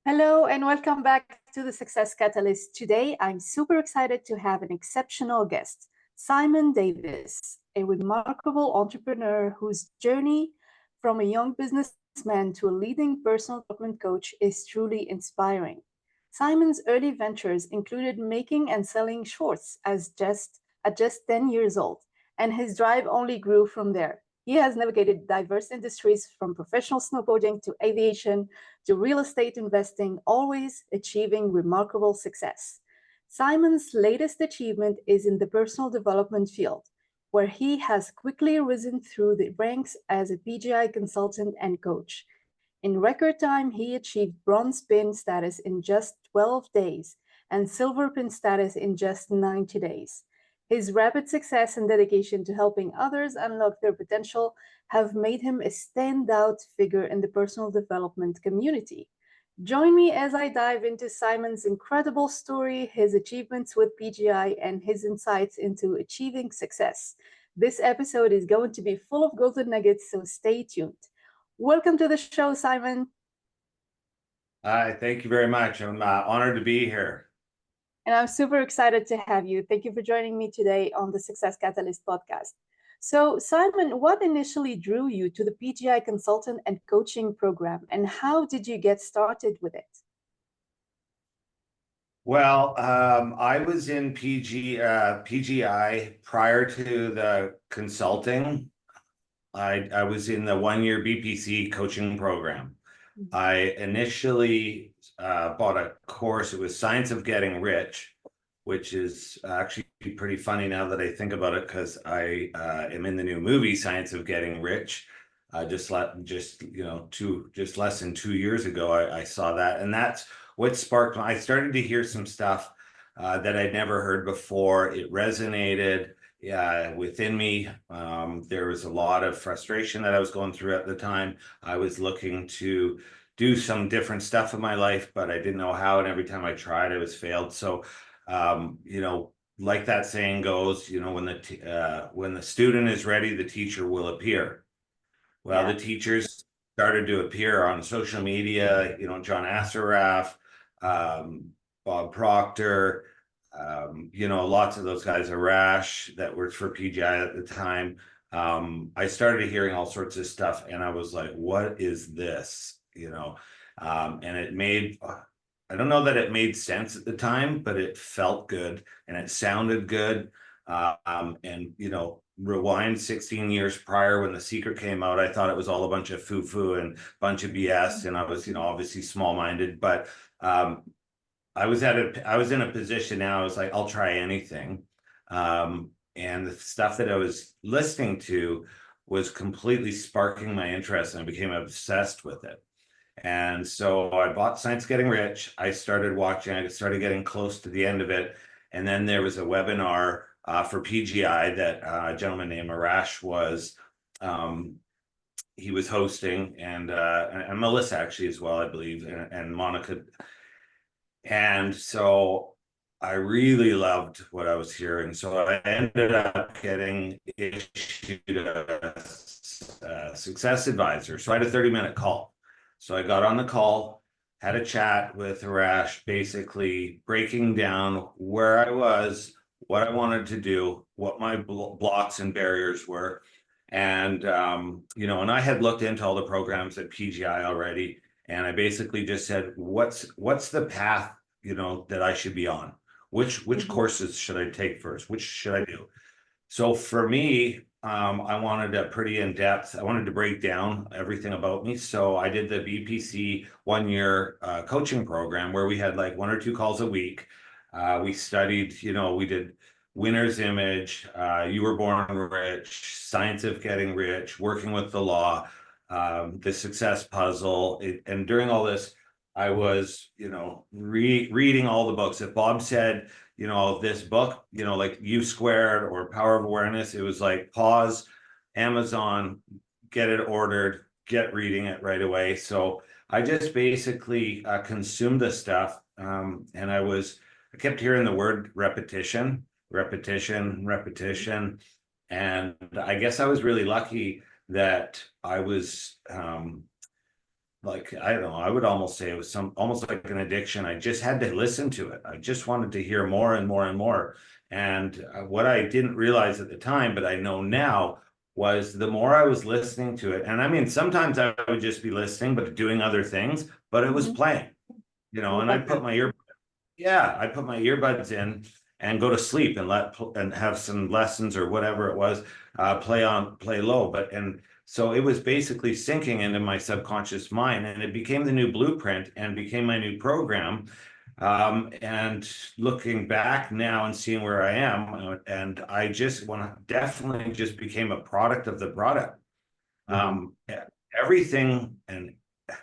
Hello and welcome back to the Success Catalyst. Today, I'm super excited to have an exceptional guest, Simon Davis, a remarkable entrepreneur whose journey from a young businessman to a leading personal development coach is truly inspiring. Simon's early ventures included making and selling shorts at just 10 years old, and his drive only grew from there. He has navigated diverse industries from professional snowboarding to aviation to real estate investing, always achieving remarkable success. Simon's latest achievement is in the personal development field, where he has quickly risen through the ranks as a PGI consultant and coach. In record time, he achieved bronze pin status in just 12 days and silver pin status in just 90 days. His rapid success and dedication to helping others unlock their potential have made him a standout figure in the personal development community. Join me as I dive into Simon's incredible story, his achievements with PGI, and his insights into achieving success. This episode is going to be full of golden nuggets, so stay tuned. Welcome to the show, Simon. Hi, thank you very much. I'm honored to be here. And I'm super excited to have you. Thank you for joining me today on the Success Catalyst podcast. So, Simon, what initially drew you to the PGI Consultant and Coaching program, and how did you get started with it? Well, I was in PGI prior to the consulting. I was in the one-year BPC coaching program. I initially bought a course. It was Science of Getting Rich, which is actually pretty funny now that I think about it, because I am in the new movie Science of Getting Rich. Just less than 2 years ago, I saw that, and that's what sparked. I started to hear some stuff that I'd never heard before. It resonated within me. There was a lot of frustration that I was going through at the time. I was looking to do some different stuff in my life, but I didn't know how, and every time I tried, I was failed. So, like that saying goes, when the student is ready, the teacher will appear. Well, the teachers started to appear on social media, John Assaraf, Bob Proctor, lots of those guys, Arash, that worked for PGI at the time. I started hearing all sorts of stuff, and I was like, what is this? And it made, I don't know that it made sense at the time, but it felt good and it sounded good. Rewind 16 years prior when The Secret came out, I thought it was all a bunch of foo-foo and a bunch of BS, and I was, obviously small-minded, but I was in a position now, I was like, I'll try anything. And the stuff that I was listening to was completely sparking my interest, and I became obsessed with it. And so I bought Science Getting Rich. I started watching, I started getting close to the end of it. And then there was a webinar for PGI that a gentleman named Arash was he was hosting, and Melissa actually as well, I believe, and Monica. And so I really loved what I was hearing. So I ended up getting issued a success advisor. So I had a 30-minute call. So I got on the call, had a chat with Arash, basically breaking down where I was, what I wanted to do, what my blocks and barriers were. And, and I had looked into all the programs at PGI already. And I basically just said, what's the path, that I should be on? Which courses should I take first? Which should I do? So for me, I wanted a pretty in-depth, I wanted to break down everything about me. So I did the BPC one-year coaching program where we had like 1 or 2 calls a week. We studied, we did Winner's Image, You Were Born Rich, Science of Getting Rich, Working with the Law, the Success Puzzle. And during all this, I was, reading all the books. If Bob said, this book, like U Squared or Power of Awareness, it was like pause, Amazon, get it ordered, get reading it right away. So I just basically consumed the stuff. And I kept hearing the word repetition. And I guess I was really lucky that I was like, I don't know, I would almost say it was almost like an addiction. I just had to listen to it. I just wanted to hear more and more and more. And what I didn't realize at the time, but I know now, was the more I was listening to it, and I mean, sometimes I would just be listening, but doing other things, but it was Mhm. playing, In the and I'd put background. my I'd put my earbuds in and go to sleep and and have some lessons or whatever it was, play low. And so it was basically sinking into my subconscious mind, and it became the new blueprint and became my new program. And looking back now and seeing where I am, and I just want to definitely just became a product of the product. Mhm. Um, everything and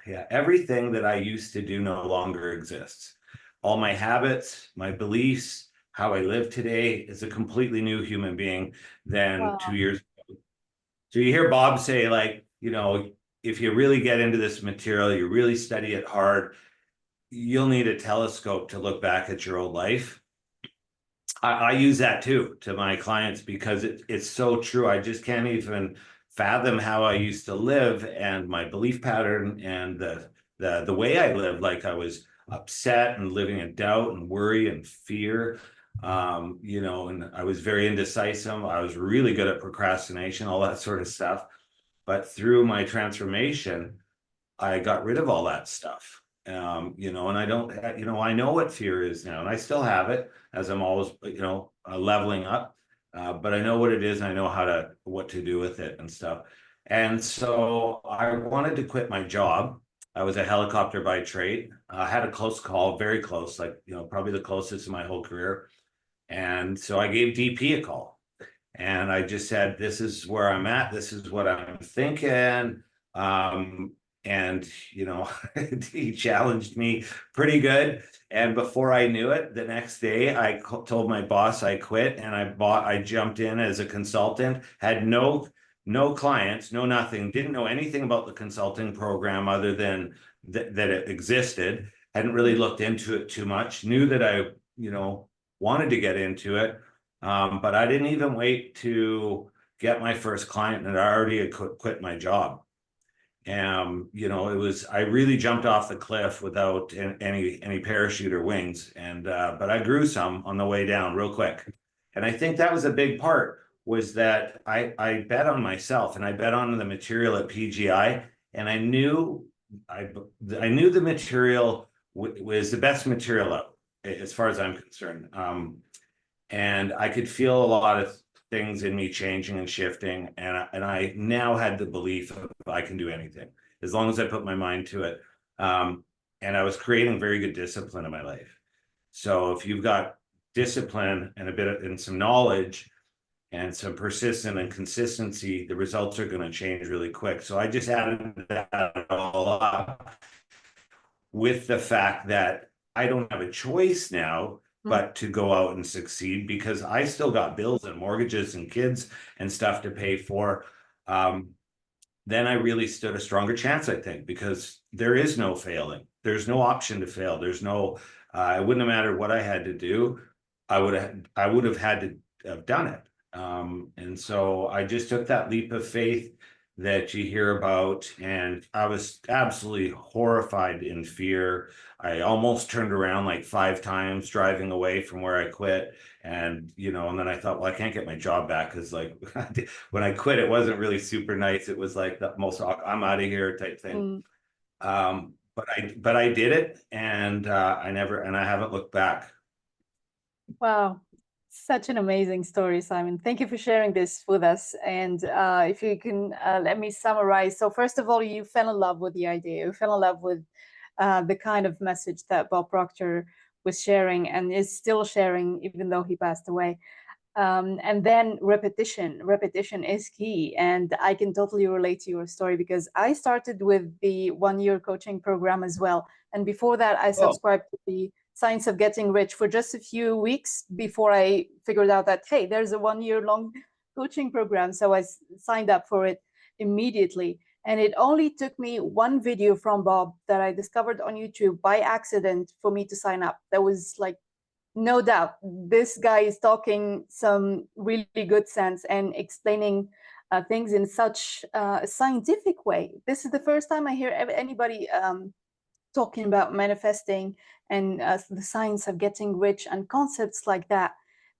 yeah, everything that I used to do no longer exists. All my habits, my beliefs, how I live today is a completely new human being than Wow. 2 years. So you hear Bob say, like, if you really get into this material, you really study it hard, you'll need a telescope to look back at your old life. I use that too to my clients because it's so true. I just can't even fathom how I used to live and my belief pattern and the way I lived. Like, I was upset and living in doubt and worry and fear. And I was very indecisive. I was really good at procrastination, all that sort of stuff. But through my transformation, I got rid of all that stuff. And I don't, I know what fear is now, and I still have it as I'm always, leveling up. But I know what it is, and I know what to do with it and stuff. And so I wanted to quit my job. I was a helicopter by trade. I had a close call, very close, like, probably the closest in my whole career. And so I gave DP a call. And I just said, this is where I'm at. This is what I'm thinking. Um, and, he challenged me pretty good. And before I knew it, the next day I told my boss I quit, and I jumped in as a consultant, had no clients, no nothing, didn't know anything about the consulting program other than that it existed. Hadn't really looked into it too much, knew that I, wanted to get into it. But I didn't even wait to get my first client, and I already had quit my job. I really jumped off the cliff without any parachute or wings, and but I grew some on the way down real quick. And I think that was a big part, was that I bet on myself, and I bet on the material at PGI, and I I knew the material was the best material out, as far as I'm concerned. And I could feel a lot of things in me changing and shifting, and I now had the belief of I can do anything as long as I put my mind to it. And I was creating very good discipline in my life. So if you've got discipline and and some knowledge and some persistence and consistency, the results are going to change really quick. So I just added that all up with the fact that I don't have a choice now but to go out and succeed, because I still got bills and mortgages and kids and stuff to pay for. Then I really stood a stronger chance, I think, because there is no failing. There's no option to fail. There's no, it wouldn't have mattered what I had to do. I would have had to have done it. And so I just took that leap of faith that you hear about, and I was absolutely horrified in fear. I almost turned around like 5 times driving away from where I quit. And then I thought, well, I can't get my job back, because, like, when I quit, it wasn't really super nice. It was like the most I'm out of here type thing. Mm. But I did it, and I haven't looked back. Wow, such an amazing story, Simon. Thank you for sharing this with us. And if you can let me summarize. So first of all, you fell in love with the idea. You fell in love with the kind of message that Bob Proctor was sharing and is still sharing, even though he passed away. And then repetition is key. And I can totally relate to your story, because I started with the 1-year coaching program as well. And before that, I Oh, subscribed to the Science of Getting Rich for just a few weeks before I figured out that, hey, there's a 1-year long coaching program. So I signed up for it immediately. And it only took me one video from Bob that I discovered on YouTube by accident for me to sign up. That was like, no doubt, this guy is talking some really good sense and explaining things in such a scientific way. This is the first time I hear anybody talking about manifesting and the science of getting rich and concepts like that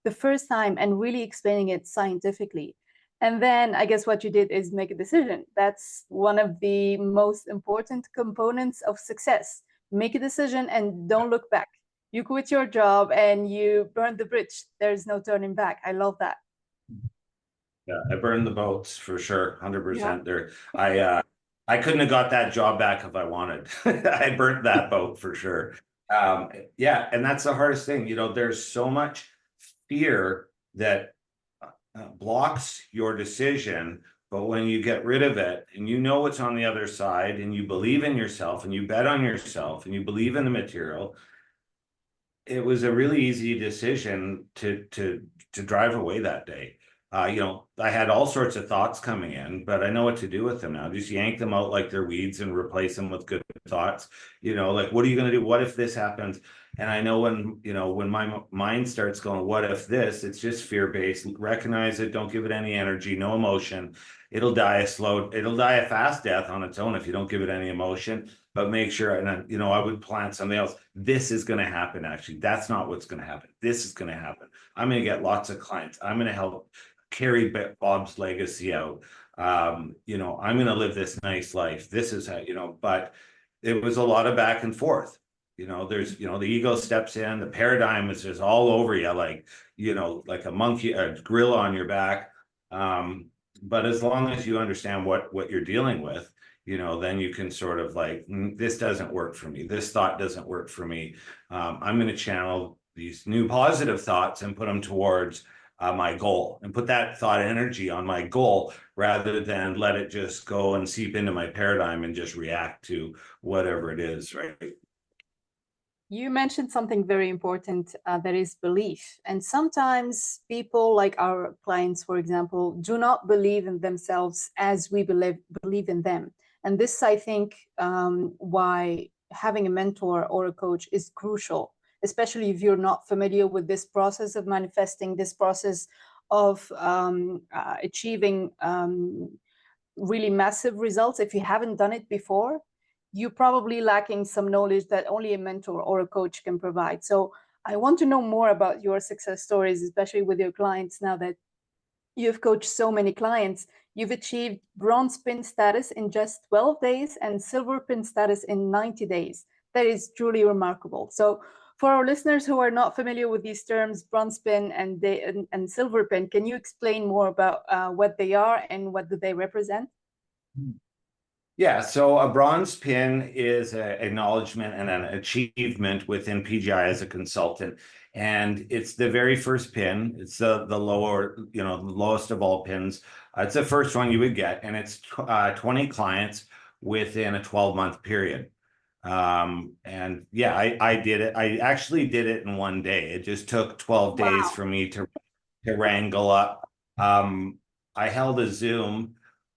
the first time, and really explaining it scientifically. And then I guess what you did is make a decision. That's one of the most important components of success. Make a decision and don't look back. You quit your job and you burn the bridge. There's no turning back. I love that. Yeah, I burned the boats for sure, 100%. Yeah. There, I couldn't have got that job back if I wanted. I burnt that boat for sure. Yeah, and that's the hardest thing. You know, there's so much fear that blocks your decision, but when you get rid of it and you know what's on the other side, and you believe in yourself, and you bet on yourself, and you believe in the material, it was a really easy decision to drive away that day. You know, I had all sorts of thoughts coming in, but I know what to do with them now. Just yank them out like they're weeds and replace them with good thoughts. You know, like, what are you going to do? What if this happens? And I know when, you know, when my mind starts going, what if this? It's just fear-based. Recognize it. Don't give it any energy, no emotion. It'll die a fast death on its own if you don't give it any emotion. But make sure, and you know, I would plant something else. This is going to happen. Actually, that's not what's going to happen. This is going to happen. I'm going to get lots of clients. I'm going to help carry Bob's legacy out. You know, I'm going to live this nice life. This is how, you know, but it was a lot of back and forth. You know, there's, you know, the ego steps in, the paradigm is just all over you, like, you know, like a monkey, a gorilla on your back. But as long as you understand what you're dealing with, you know, then you can sort of like, this doesn't work for me. This thought doesn't work for me. I'm going to channel these new positive thoughts and put them towards my goal, and put that thought energy on my goal rather than let it just go and seep into my paradigm and just react to whatever it is, right? You mentioned something very important, that is belief. And sometimes people, like our clients, for example, do not believe in themselves as we believe in them. And this, I think, why having a mentor or a coach is crucial, especially if you're not familiar with this process of manifesting, this process of achieving really massive results. If you haven't done it before, you're probably lacking some knowledge that only a mentor or a coach can provide. So I want to know more about your success stories, especially with your clients. Now that you've coached so many clients, you've achieved bronze pin status in just 12 days and silver pin status in 90 days. That is truly remarkable. So for our listeners who are not familiar with these terms, bronze pin and silver pin, can you explain more about what they are and what do they represent? Yeah, so a bronze pin is an acknowledgement and an achievement within PGI as a consultant. And it's the very first pin. It's the lower, you know, the lowest of all pins. It's the first one you would get, and it's 20 clients within a 12-month period. And yeah, I did it. I actually did it in one day. It just took 12 Wow. days for me to wrangle up. I held a Zoom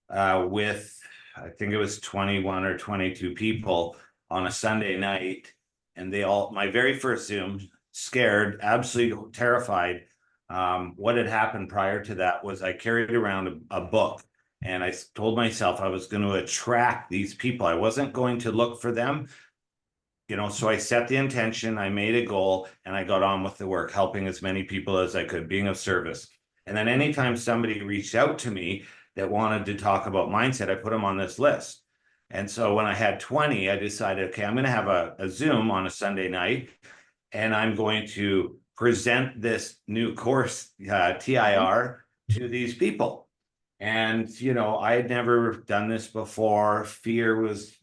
with, I think it was 21 or 22 people on a Sunday night. And they all, my very first Zoom, scared, absolutely terrified. What had happened prior to that was I carried around a book, and I told myself I was going to attract these people. I wasn't going to look for them. You know, so I set the intention, I made a goal, and I got on with the work, helping as many people as I could, being of service. And then anytime somebody reached out to me that wanted to talk about mindset, I put them on this list. And so when I had 20, I decided, okay, I'm going to have a Zoom on a Sunday night, and I'm going to present this new course, TIR, to these people. And, you know, I had never done this before. Fear was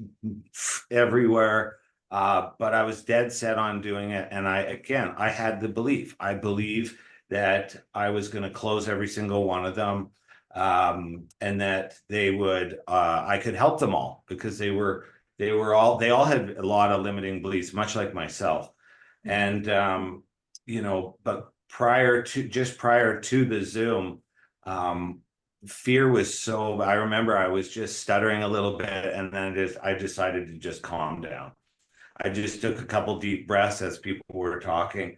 everywhere. But I was dead set on doing it. And I had the belief. I believe that I was going to close every single one of them. And that they would, I could help them all, because they all had a lot of limiting beliefs, much like myself. And, you know, but prior to the Zoom, fear was so, I remember I was just stuttering a little bit, and then I decided to just calm down. I just took a couple deep breaths as people were talking.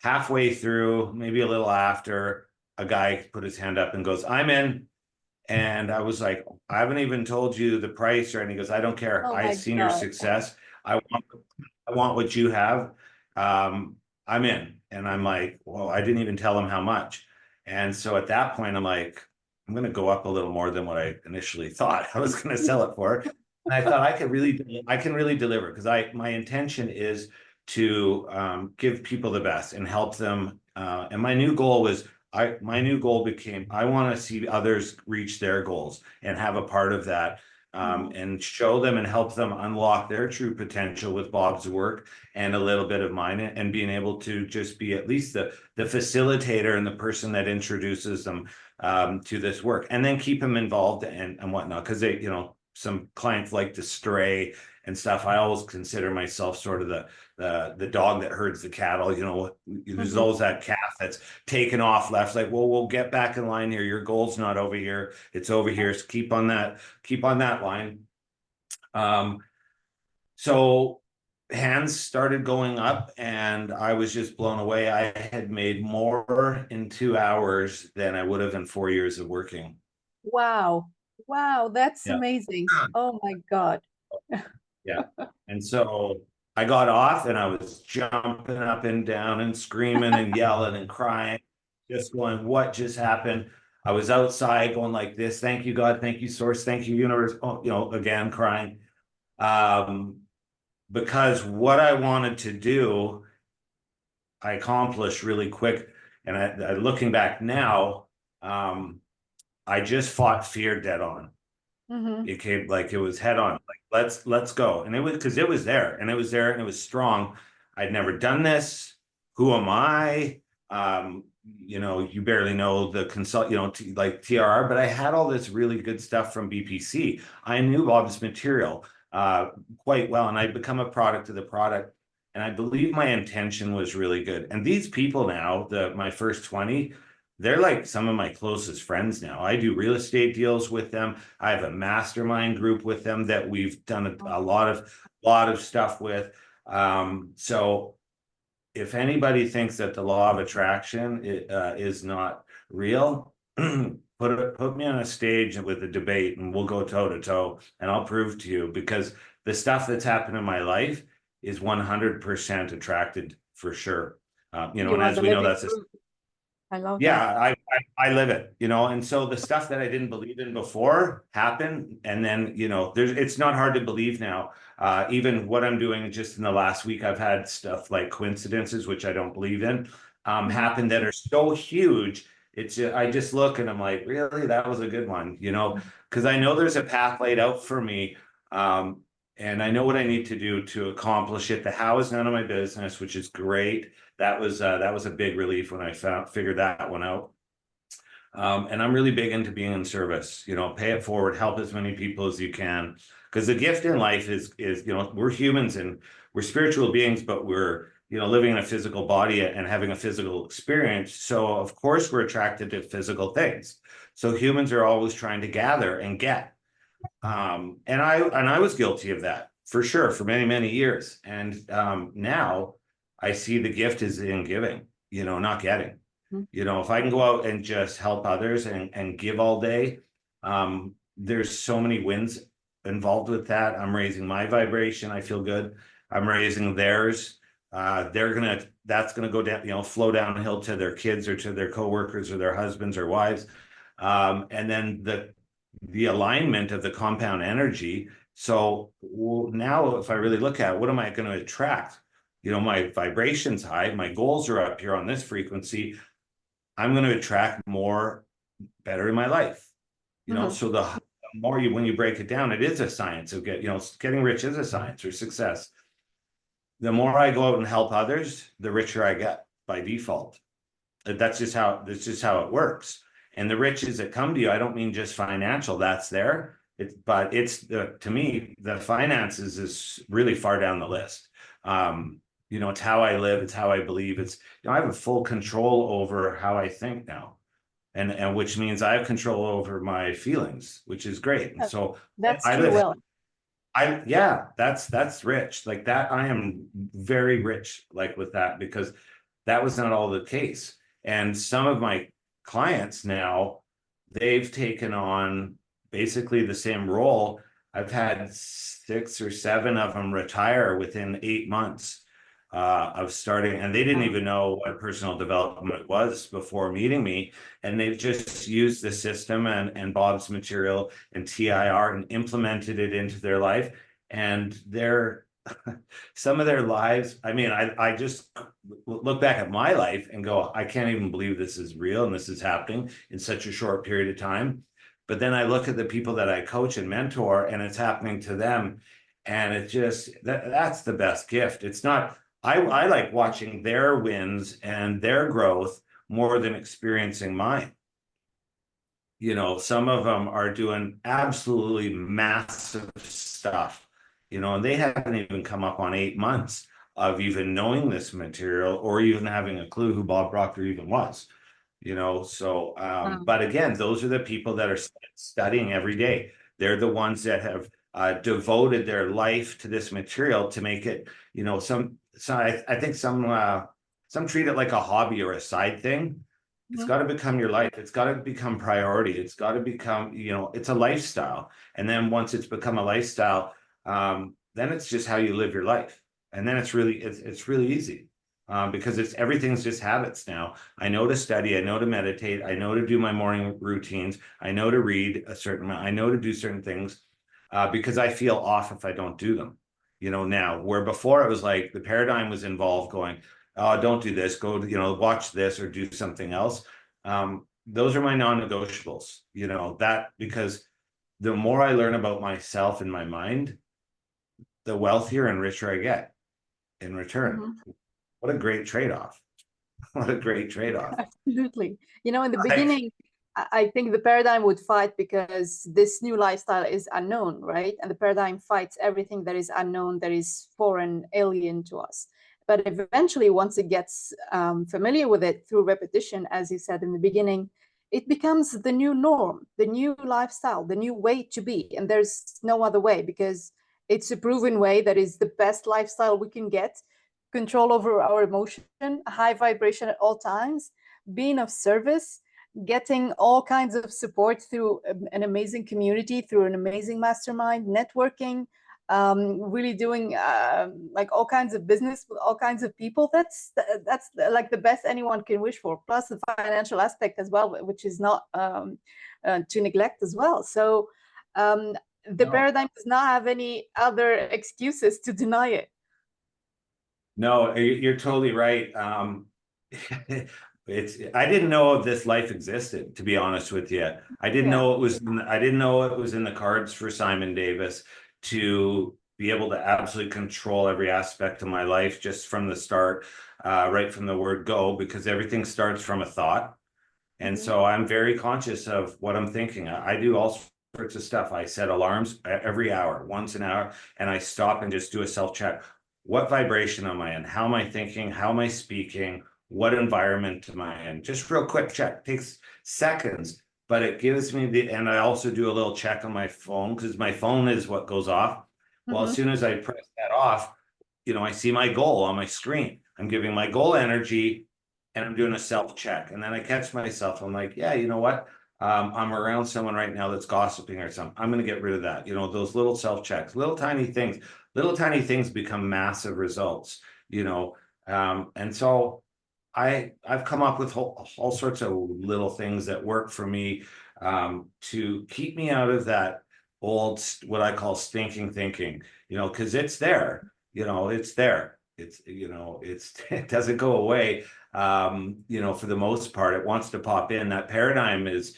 Halfway through, maybe a little after, a guy put his hand up and goes, "I'm in." And I was like, I haven't even told you the price or anything. He goes, I don't care. Oh I my seen your God. success. I want what you have. I'm in. And I'm like, well, I didn't even tell him how much. And so at that point, I'm like, I'm going to go up a little more than what I initially thought I was going to sell it for. And I thought I can really deliver, because my intention is to give people the best and help them. And my new goal was, my new goal became, I want to see others reach their goals and have a part of that, and show them and help them unlock their true potential with Bob's work and a little bit of mine, and being able to just be at least the facilitator and the person that introduces them to this work, and then keep them involved and whatnot, because they, some clients like to stray and stuff. I always consider myself sort of the dog that herds the cattle. There's always that calf that's taken off left. It's like, well, we'll get back in line here. Your goal's not over here. It's over here. So keep on that line. So hands started going up, and I was just blown away. I had made more in 2 hours than I would have in 4 years of working. Wow. Wow, that's Yeah. amazing. Oh my God. Yeah. And so I got off, and I was jumping up and down and screaming and yelling and crying, just going, what just happened? I was outside going like this, thank you, God, thank you, source, thank you, universe. Oh, again, crying. Because what I wanted to do, I accomplished really quick. And looking back now, I just fought fear dead on. Mm-hmm. It came like it was head on, like let's go. And it was, because it was there, and it was there, and it was strong. I'd never done this. Who am I? You barely know the consult, like TRR, but I had all this really good stuff from BPC. I knew Bob's material quite well, and I'd become a product of the product. And I believe my intention was really good. And these people now, my first 20, they're like some of my closest friends now. I do real estate deals with them. I have a mastermind group with them that we've done a lot of stuff with. So if anybody thinks that the law of attraction is not real, put me on a stage with a debate, and we'll go toe to toe, and I'll prove to you, because the stuff that's happened in my life is 100% attracted for sure. You And are as the we know, living that's proof. I love that. yeah, I live it, and so the stuff that I didn't believe in before happened, and then it's not hard to believe now. Even what I'm doing just in the last week, I've had stuff like coincidences, which I don't believe in, happen that are so huge. I just look and I'm like, really, that was a good one, because I know there's a path laid out for me, and I know what I need to do to accomplish it. The how is none of my business, which is great. That was a big relief when I figured that one out. And I'm really big into being in service. Pay it forward, help as many people as you can, because the gift in life is we're humans and we're spiritual beings, but we're living in a physical body and having a physical experience. So of course we're attracted to physical things. So humans are always trying to gather and get. And I was guilty of that for sure for many years. And now I see the gift is in giving, not getting. If I can go out and just help others and give all day, there's so many wins involved with that. I'm raising my vibration. I feel good. I'm raising theirs. That's gonna go down, flow downhill to their kids or to their coworkers or their husbands or wives. And then the alignment of the compound energy. So now if I really look at it, what am I going to attract? My vibration's high, my goals are up here on this frequency. I'm going to attract more better in my life. So the more when you break it down, it is a science of getting rich is a science, or success. The more I go out and help others, the richer I get by default. That's just how it works. And the riches that come to you, I don't mean just financial, that's there. But to me, the finances is really far down the list. It's how I live, it's how I believe, I have a full control over how I think now. And which means I have control over my feelings, which is great. And so That's I true live, wealth. that's rich. Like that, I am very rich, like with that, because that was not all the case. And some of my clients now, they've taken on basically the same role. I've had 6 or 7 of them retire within 8 months of starting, and they didn't even know what personal development was before meeting me. And they've just used the system and Bob's material and TIR and implemented it into their life. And they're some of their lives, I mean, I just look back at my life and go, I can't even believe this is real and this is happening in such a short period of time. But then I look at the people that I coach and mentor, and it's happening to them. And it just, that's the best gift. It's not, I like watching their wins and their growth more than experiencing mine. You know, some of them are doing absolutely massive stuff, you know, and they haven't even come up on 8 months of even knowing this material or even having a clue who Bob Proctor even was, you know. So but again, those are the people that are studying every day. They're the ones that have devoted their life to this material to make it, you know, I think some treat it like a hobby or a side thing. It's got to become your life. It's got to become priority. It's got to become, you know, it's a lifestyle. And then once it's become a lifestyle, then it's just how you live your life. And then it's really easy because everything's just habits now. I know to study. I know to meditate. I know to do my morning routines. I know to read a certain amount. I know to do certain things because I feel off if I don't do them. You know, now where before it was like the paradigm was involved going, oh, don't do this, go, you know, watch this or do something else. Those are my non-negotiables, you know, that because the more I learn about myself and my mind, the wealthier and richer I get in return. What a great trade-off. What a great trade-off. Absolutely. You know, in the beginning, I think the paradigm would fight because this new lifestyle is unknown, right? And the paradigm fights everything that is unknown, that is foreign, alien to us. But eventually, once it gets familiar with it through repetition, as you said in the beginning, it becomes the new norm, the new lifestyle, the new way to be. And there's no other way because it's a proven way that is the best lifestyle we can get. Control over our emotion, high vibration at all times, being of service, getting all kinds of support through an amazing community, through an amazing mastermind, networking, really doing like all kinds of business with all kinds of people. That's like the best anyone can wish for. Plus the financial aspect as well, which is not to neglect as well. So the paradigm does not have any other excuses to deny it. No, you're totally right. I didn't know if this life existed, to be honest with you. I didn't know it was in the cards for Simon Davis to be able to absolutely control every aspect of my life just from the start, right from the word go, because everything starts from a thought. And so I'm very conscious of what I'm thinking. I do all sorts of stuff. I set alarms every hour, once an hour, and I stop and just do a self-check. What vibration am I in? How am I thinking? How am I speaking? What environment am I in? Just real quick check. Takes seconds, but it gives me and I also do a little check on my phone because my phone is what goes off. Well, as soon as I press that off, you know, I see my goal on my screen. I'm giving my goal energy and I'm doing a self-check. And then I catch myself. I'm like, yeah, you know what? I'm around someone right now that's gossiping or something. I'm going to get rid of that. You know, those little self-checks, little tiny things become massive results, you know. And so I've come up with all sorts of little things that work for me to keep me out of that old, what I call stinking thinking, you know, because it's there, you know, it's there. It's, you know, it doesn't go away. You know, for the most part, it wants to pop in. That paradigm is,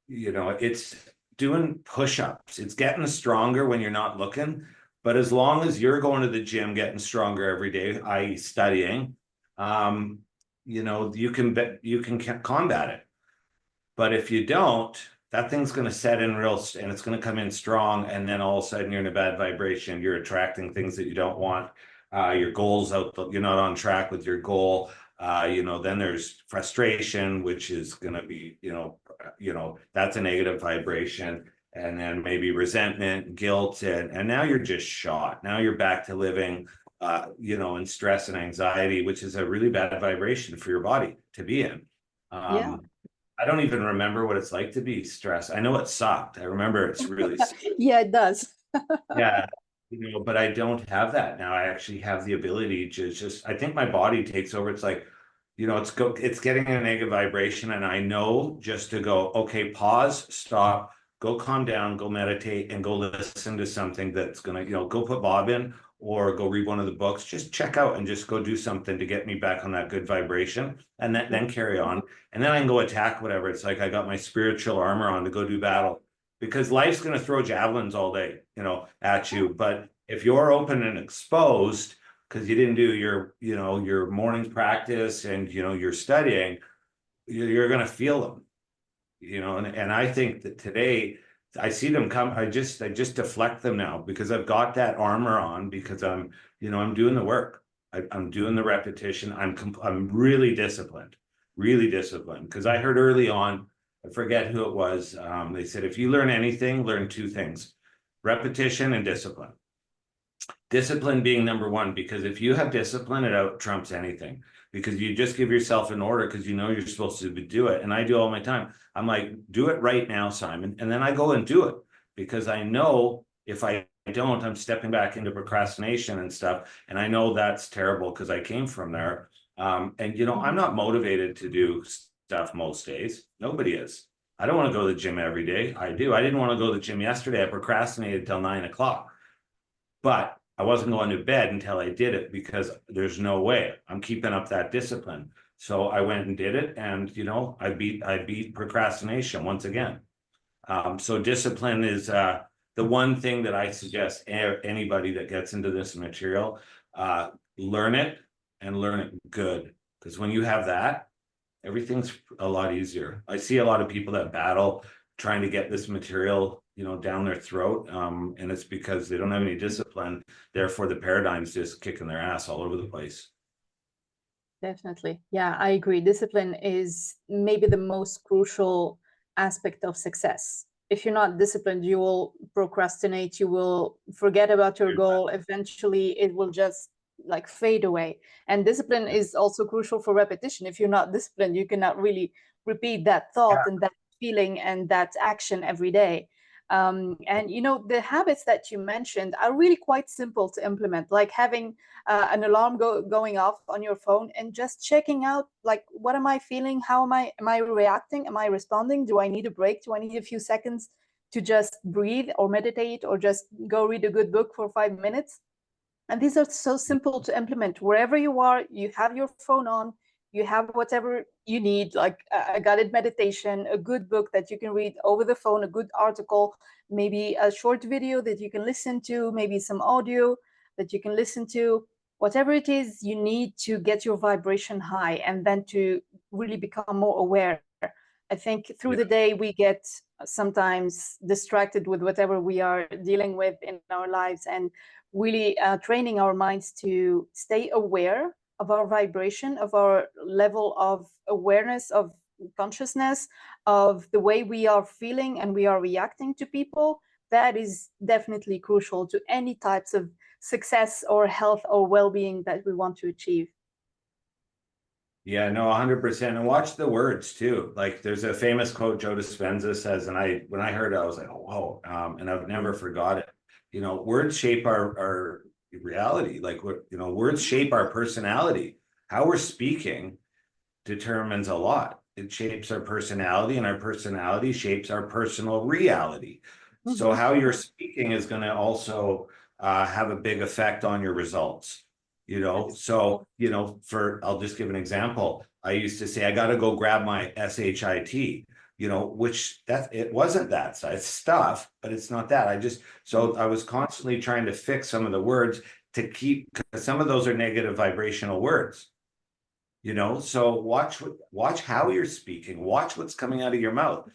you know, it's doing push-ups. It's getting stronger when you're not looking. But as long as you're going to the gym, getting stronger every day, i.e. studying, you know, you can combat it. But if you don't, that thing's going to set in real, and it's going to come in strong. And then all of a sudden you're in a bad vibration. You're attracting things that you don't want. Your goals out, you're not on track with your goal. You know, then there's frustration, which is going to be, you know, that's a negative vibration. And then maybe resentment, guilt, and now you're just shot. Now you're back to living, you know, in stress and anxiety, which is a really bad vibration for your body to be in. Yeah. I don't even remember what it's like to be stressed. I know it sucked. I remember it's really, Yeah, it does. yeah, but I don't have that now. I actually have the ability to just, I think my body takes over. It's like, it's getting a negative vibration, and I know just to go, okay, pause, stop, go calm down, go meditate, and go listen to something that's gonna, go put Bob in, or go read one of the books, just check out and just go do something to get me back on that good vibration, and then carry on. And then I can go attack whatever. It's like I got my spiritual armor on to go do battle, because life's going to throw javelins all day, at you. But if you're open and exposed, because you didn't do your morning's practice and your studying, you're going to feel them, and I think that today I see them come. I just deflect them now, because I've got that armor on, because I'm doing the work. I'm doing the repetition. I'm really disciplined, because I heard early on, I forget who it was. They said, if you learn anything, learn two things: repetition and discipline. Discipline being number one, because if you have discipline, it out trumps anything, because you just give yourself an order because you're supposed to do it. And I do all my time. I'm like, do it right now, Simon. And then I go and do it, because I know if I don't, I'm stepping back into procrastination and stuff. And I know that's terrible, because I came from there. And I'm not motivated to do stuff most days. Nobody is. I don't want to go to the gym every day. I do. I didn't want to go to the gym yesterday. I procrastinated till 9 o'clock. But I wasn't going to bed until I did it, because there's no way I'm keeping up that discipline. So I went and did it, and I beat procrastination once again. So discipline is the one thing that I suggest anybody that gets into this material, learn it, and learn it good. Because when you have that, everything's a lot easier. I see a lot of people that battle trying to get this material, down their throat. And it's because they don't have any discipline. Therefore, the paradigm's just kicking their ass all over the place. Definitely. Yeah, I agree. Discipline is maybe the most crucial aspect of success. If you're not disciplined, you will procrastinate, you will forget about your goal. Eventually, it will just like fade away. And discipline is also crucial for repetition. If you're not disciplined, you cannot really repeat that thought and that feeling and that action every day. And the habits that you mentioned are really quite simple to implement, like having an alarm going off on your phone and just checking out, like, what am I feeling? How am I reacting? Am I responding? Do I need a break? Do I need a few seconds to just breathe or meditate or just go read a good book for 5 minutes? And these are so simple to implement. Wherever you are, you have your phone on, you have whatever you need, like a guided meditation, a good book that you can read over the phone, a good article, maybe a short video that you can listen to, maybe some audio that you can listen to. Whatever it is you need to get your vibration high, and then to really become more aware. I think through the day we get sometimes distracted with whatever we are dealing with in our lives, and really training our minds to stay aware of our vibration, of our level of awareness, of consciousness, of the way we are feeling and we are reacting to people. That is definitely crucial to any types of success or health or well-being that we want to achieve. Yeah, no, 100%. And watch the words too. Like, there's a famous quote Joe Dispenza says, and when I heard it, I was like, oh, whoa. And I've never forgot it. Words shape our reality. Like, words shape our personality. How we're speaking determines a lot. It shapes our personality, and our personality shapes our personal reality. So how you're speaking is going to also have a big effect on your results. So I'll just give an example. I used to say, I got to go grab my SHIT, which it wasn't that size stuff, but it's not that. I was constantly trying to fix some of the words to keep, because some of those are negative vibrational words. So watch how you're speaking, watch what's coming out of your mouth.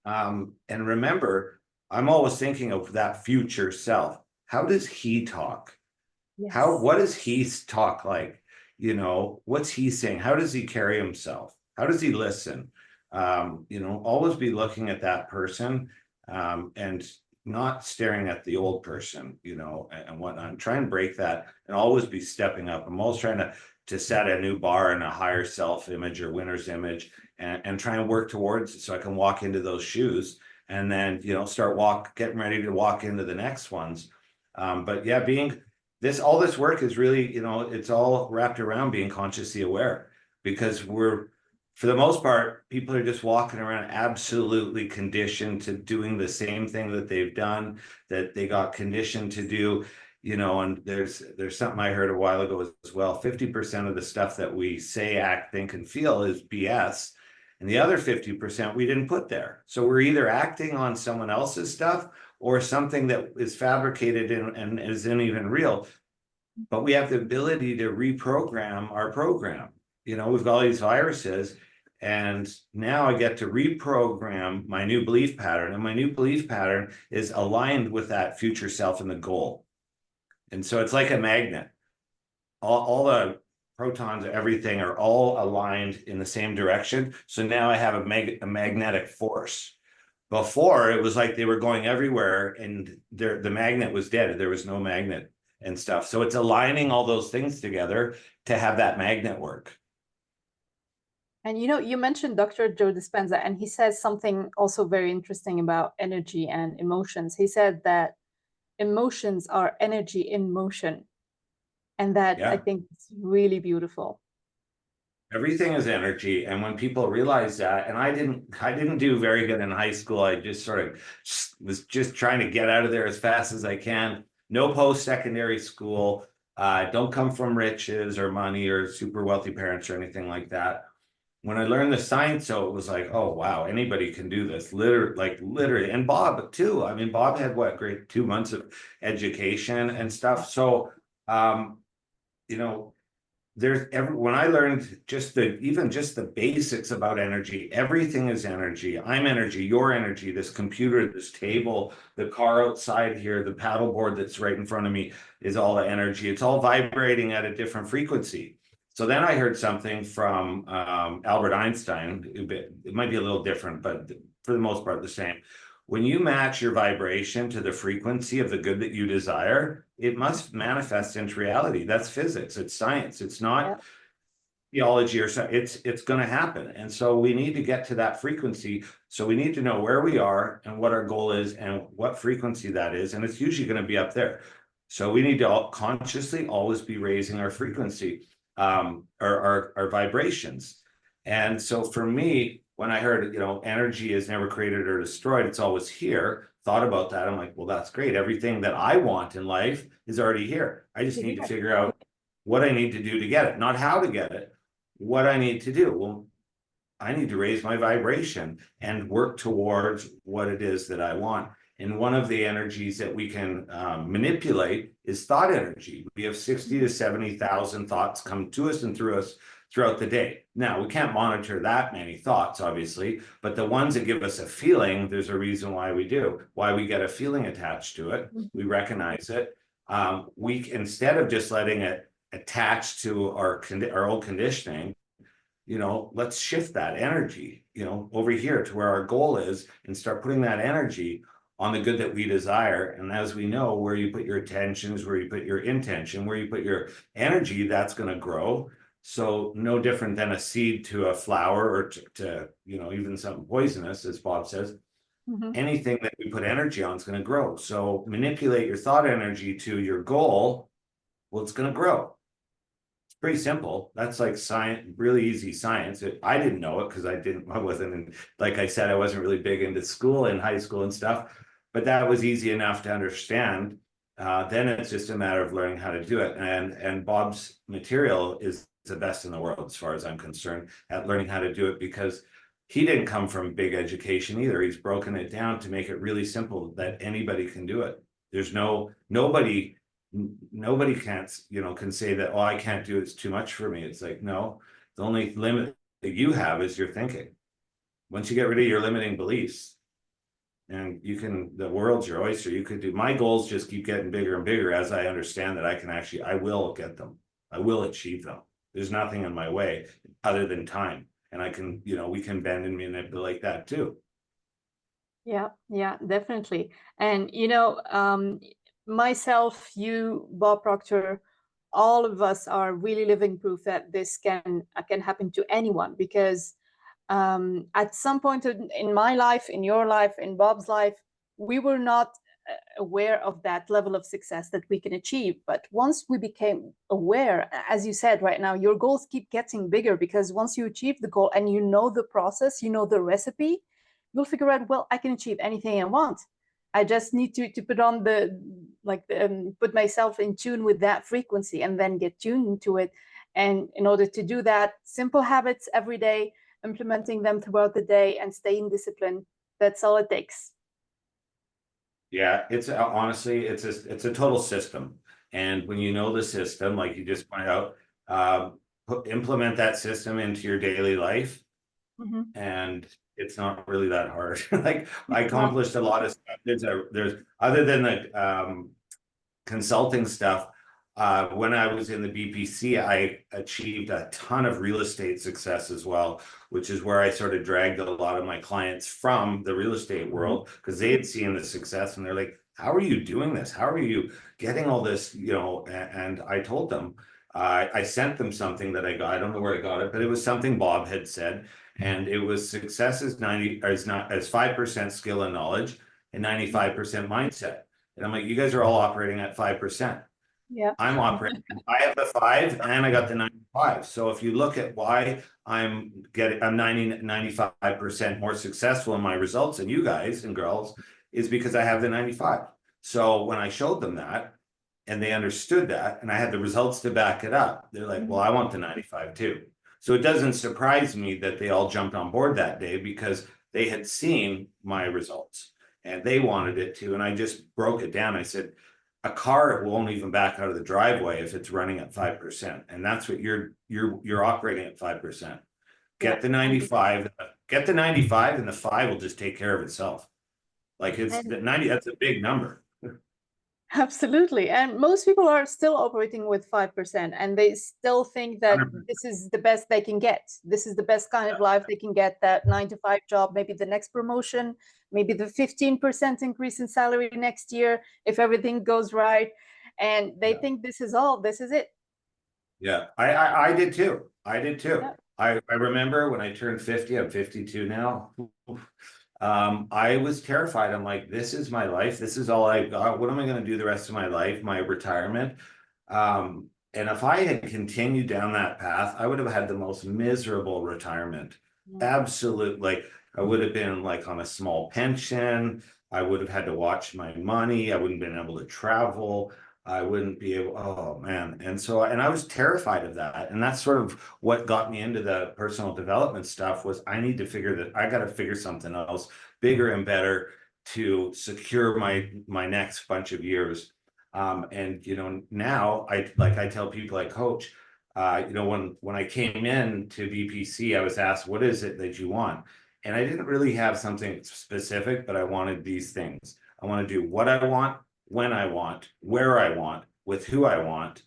And remember, I'm always thinking of that future self. How does he talk? Yes. What does he talk like? What's he saying? How does he carry himself? How does he listen? Always be looking at that person, and not staring at the old person, you know, and whatnot. I'm trying to break that and always be stepping up. I'm always trying to set a new bar and a higher self-image or winner's image, and try and work towards it so I can walk into those shoes and then, you know, getting ready to walk into the next ones. But yeah, all this work is really, you know, it's all wrapped around being consciously aware, because for the most part, people are just walking around absolutely conditioned to doing the same thing that they've done, that they got conditioned to do, you know. And there's something I heard a while ago as well. 50% of the stuff that we say, act, think, and feel is BS. And the other 50% we didn't put there. So we're either acting on someone else's stuff or something that is fabricated and isn't even real. But we have the ability to reprogram our program. You know, we've got all these viruses, and now I get to reprogram my new belief pattern. And my new belief pattern is aligned with that future self and the goal. And so it's like a magnet. All the protons, everything are all aligned in the same direction. So now I have a magnetic force. Before, it was like they were going everywhere and the magnet was dead. There was no magnet and stuff. So it's aligning all those things together to have that magnet work. And you know, you mentioned Dr. Joe Dispenza, and he says something also very interesting about energy and emotions. He said that emotions are energy in motion. And that, I Yeah. think, is really beautiful. Everything is energy. And when people realize that, and I didn't do very good in high school. I just sort of was just trying to get out of there as fast as I can. No post-secondary school. Don't come from riches or money or super wealthy parents or anything like that. When I learned the science, so it was like, oh wow, anybody can do this. Literally, and Bob too. I mean, Bob had what, great 2 months of education and stuff. So, you know, when I learned even just the basics about energy, everything is energy. I'm energy, your energy, this computer, this table, the car outside here, the paddleboard that's right in front of me is all the energy. It's all vibrating at a different frequency. So then I heard something from Albert Einstein. It might be a little different, but for the most part, the same. When you match your vibration to the frequency of the good that you desire, it must manifest into reality. That's physics. It's science. It's not theology or science. It's going to happen. And so we need to get to that frequency. So we need to know where we are and what our goal is and what frequency that is. And it's usually going to be up there. So we need to consciously always be raising our frequency, our vibrations. And so for me, when I heard, you know, energy is never created or destroyed, it's always here, thought about that. I'm like, well, that's great. Everything that I want in life is already here. I just need to figure out what I need to do to get it, not how to get it, what I need to do. Well, I need to raise my vibration and work towards what it is that I want. And one of the energies that we can manipulate is thought energy. We have 60 to 70,000 thoughts come to us and through us throughout the day. Now, we can't monitor that many thoughts, obviously, but the ones that give us a feeling, there's a reason why we do, why we get a feeling attached to it. We recognize it. Instead of just letting it attach to our old conditioning, you know, let's shift that energy, you know, over here to where our goal is and start putting that energy on the good that we desire. And as we know, where you put your attentions, where you put your intention, where you put your energy, that's going to grow. So no different than a seed to a flower or to you know, even something poisonous, as Bob says. Anything that we put energy on is going to grow. So manipulate your thought energy to your goal. Well, it's going to grow. Pretty simple. That's like science, really easy science. I didn't know it because I wasn't in, like I said, I wasn't really big into school in high school and stuff, but that was easy enough to understand. Then it's just a matter of learning how to do it. And Bob's material is the best in the world, as far as I'm concerned, at learning how to do it, because he didn't come from big education either. He's broken it down to make it really simple that anybody can do it. There's nobody can't, you know, can say that, oh, I can't do it, it's too much for me. It's like, no, the only limit that you have is your thinking. Once you get rid of your limiting beliefs, and the world's your oyster. You could do, my goals just keep getting bigger and bigger as I understand that I will get them. I will achieve them. There's nothing in my way other than time. And I can, you know, we can bend and manipulate that too. Yeah, definitely. And myself, you, Bob Proctor, all of us are really living proof that this can happen to anyone, because at some point in my life, in your life, in Bob's life, we were not aware of that level of success that we can achieve. But once we became aware, as you said, right now, your goals keep getting bigger, because once you achieve the goal and you know the process, you know the recipe, you'll figure out, well, I can achieve anything I want. I just need to put on put myself in tune with that frequency and then get tuned into it. And in order to do that, simple habits every day, implementing them throughout the day, and staying disciplined. That's all it takes. Yeah, it's honestly, it's a total system. And when you know the system, like you just pointed out, implement that system into your daily life, and it's not really that hard. Like I accomplished a lot of stuff. There's other than the consulting stuff. When I was in the BPC, I achieved a ton of real estate success as well, which is where I sort of dragged a lot of my clients from the real estate world, because they had seen the success and they're like, how are you doing this? How are you getting all this? And I told them, I sent them something that I got. I don't know where I got it, but it was something Bob had said. And it was success is 5% skill and knowledge and 95% mindset. And I'm like, you guys are all operating at 5%. Yeah. I'm operating, I have the 5 and I got the 95. So if you look at why I'm 95% more successful in my results than you guys and girls, is because I have the 95. So when I showed them that and they understood that, and I had the results to back it up, they're like, well, I want the 95 too. So it doesn't surprise me that they all jumped on board that day, because they had seen my results and they wanted it too. And I just broke it down. I said, a car won't even back out of the driveway if it's running at 5%. And that's what you're operating at 5%. Get the 95, get the 95, and the 5 will just take care of itself. Like it's the 90, that's a big number. Absolutely. And most people are still operating with 5%, and they still think that 100%. this is the best they can get. This is the best kind of life they can get, that 9 to 5 job, maybe the next promotion, maybe the 15% increase in salary next year, if everything goes right. And they think this is it. Yeah, I did too. I did too. Yeah. I remember when I turned 50, I'm 52 now. I was terrified. I'm like, this is my life. This is all I got. What am I going to do the rest of my life? My retirement. And if I had continued down that path, I would have had the most miserable retirement. Absolutely. Like I would have been like on a small pension. I would have had to watch my money. I wouldn't have been able to travel. I wouldn't be able, oh man. And so, and I was terrified of that. And that's sort of what got me into the personal development stuff, was I need to figure that I got to figure something else bigger and better to secure my next bunch of years. And now I tell people I coach, when I came in to BPC, I was asked, what is it that you want? And I didn't really have something specific, but I wanted these things. I want to do what I want, when I want, where I want, with who I want,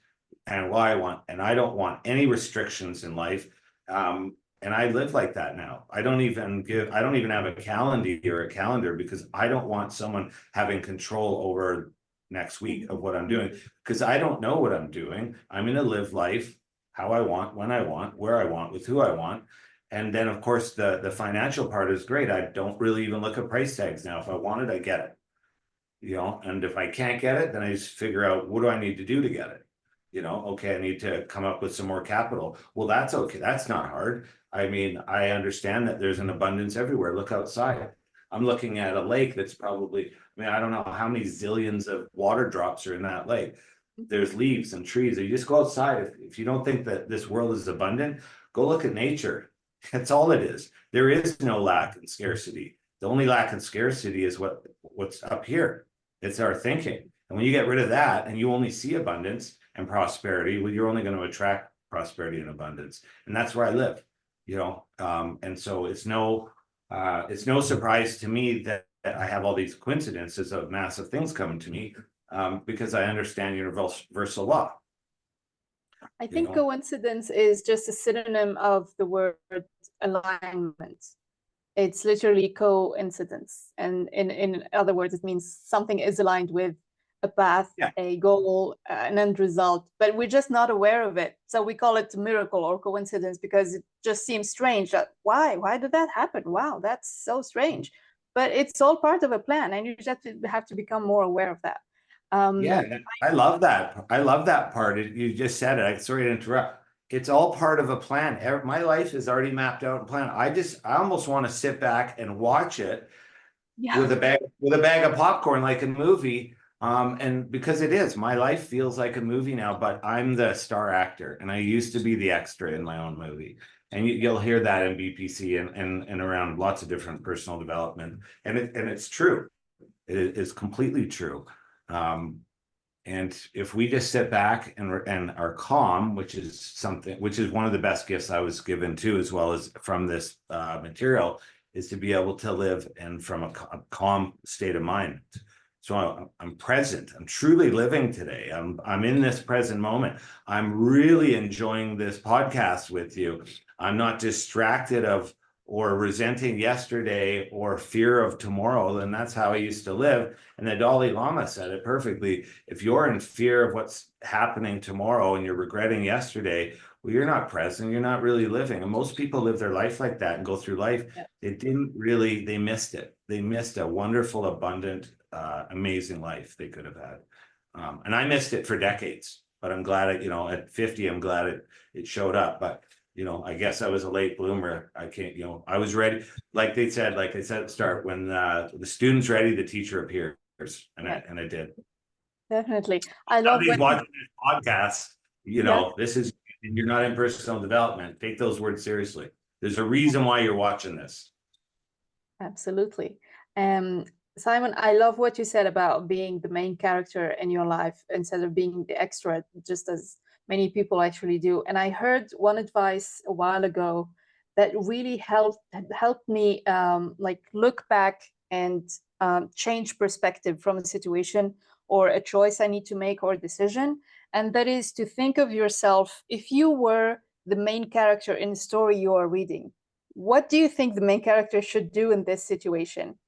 and why I want. And I don't want any restrictions in life. And I live like that now. I don't even have a calendar, because I don't want someone having control over next week of what I'm doing, because I don't know what I'm doing. I'm going to live life how I want, when I want, where I want, with who I want. And then of course the financial part is great. I don't really even look at price tags now. If I want it, I get it. And if I can't get it, then I just figure out, what do I need to do to get it? Okay, I need to come up with some more capital. Well, that's okay. That's not hard. I mean, I understand that there's an abundance everywhere. Look outside. I'm looking at a lake that's probably, I don't know how many zillions of water drops are in that lake. There's leaves and trees. You just go outside. If you don't think that this world is abundant, go look at nature. That's all it is. There is no lack and scarcity. The only lack and scarcity is what's up here. It's our thinking. And when you get rid of that and you only see abundance and prosperity, well, you're only going to attract prosperity and abundance. And that's where I live, and so it's no surprise to me that I have all these coincidences of massive things coming to me, because I understand universal law. I think coincidence is just a synonym of the word alignment. It's literally coincidence. And in other words, it means something is aligned with a path, Yeah. a goal, an end result, but we're just not aware of it. So we call it a miracle or coincidence because it just seems strange that why did that happen? Wow, that's so strange. But it's all part of a plan, and you just have to become more aware of that. Yeah, I love that. I love that part. You just said it. Sorry to interrupt. It's all part of a plan. My life is already mapped out and planned. I almost want to sit back and watch it Yeah. with a bag of popcorn like a movie. And because it is, my life feels like a movie now, but I'm the star actor, and I used to be the extra in my own movie. And you'll hear that in BPC and around lots of different personal development. And it's true. It is completely true. And if we just sit back and are calm, which is one of the best gifts I was given too, as well as from this material, is to be able to live and from a calm state of mind. So I'm present. I'm truly living today. I'm in this present moment. I'm really enjoying this podcast with you. I'm not distracted of or resenting yesterday or fear of tomorrow. And that's how I used to live. And the Dalai Lama said it perfectly. If you're in fear of what's happening tomorrow and you're regretting yesterday, well, you're not present. You're not really living. And most people live their life like that and go through life. Yeah. They missed it. They missed a wonderful, abundant, amazing life they could have had. And I missed it for decades, but I'm glad at 50, I'm glad it showed up. But I guess I was a late bloomer. I can't, I was ready. Like they said at the start, when the student's ready, the teacher appears. And I did. Definitely. I love Somebody's when watching this podcast, yeah, you're not in personal development. Take those words seriously. There's a reason why you're watching this. absolutely. Simon, I love what you said about being the main character in your life instead of being the extra, just as many people actually do. And I heard one advice a while ago that really helped me like look back and change perspective from a situation or a choice I need to make or a decision. And that is to think of yourself, if you were the main character in the story you are reading, what do you think the main character should do in this situation?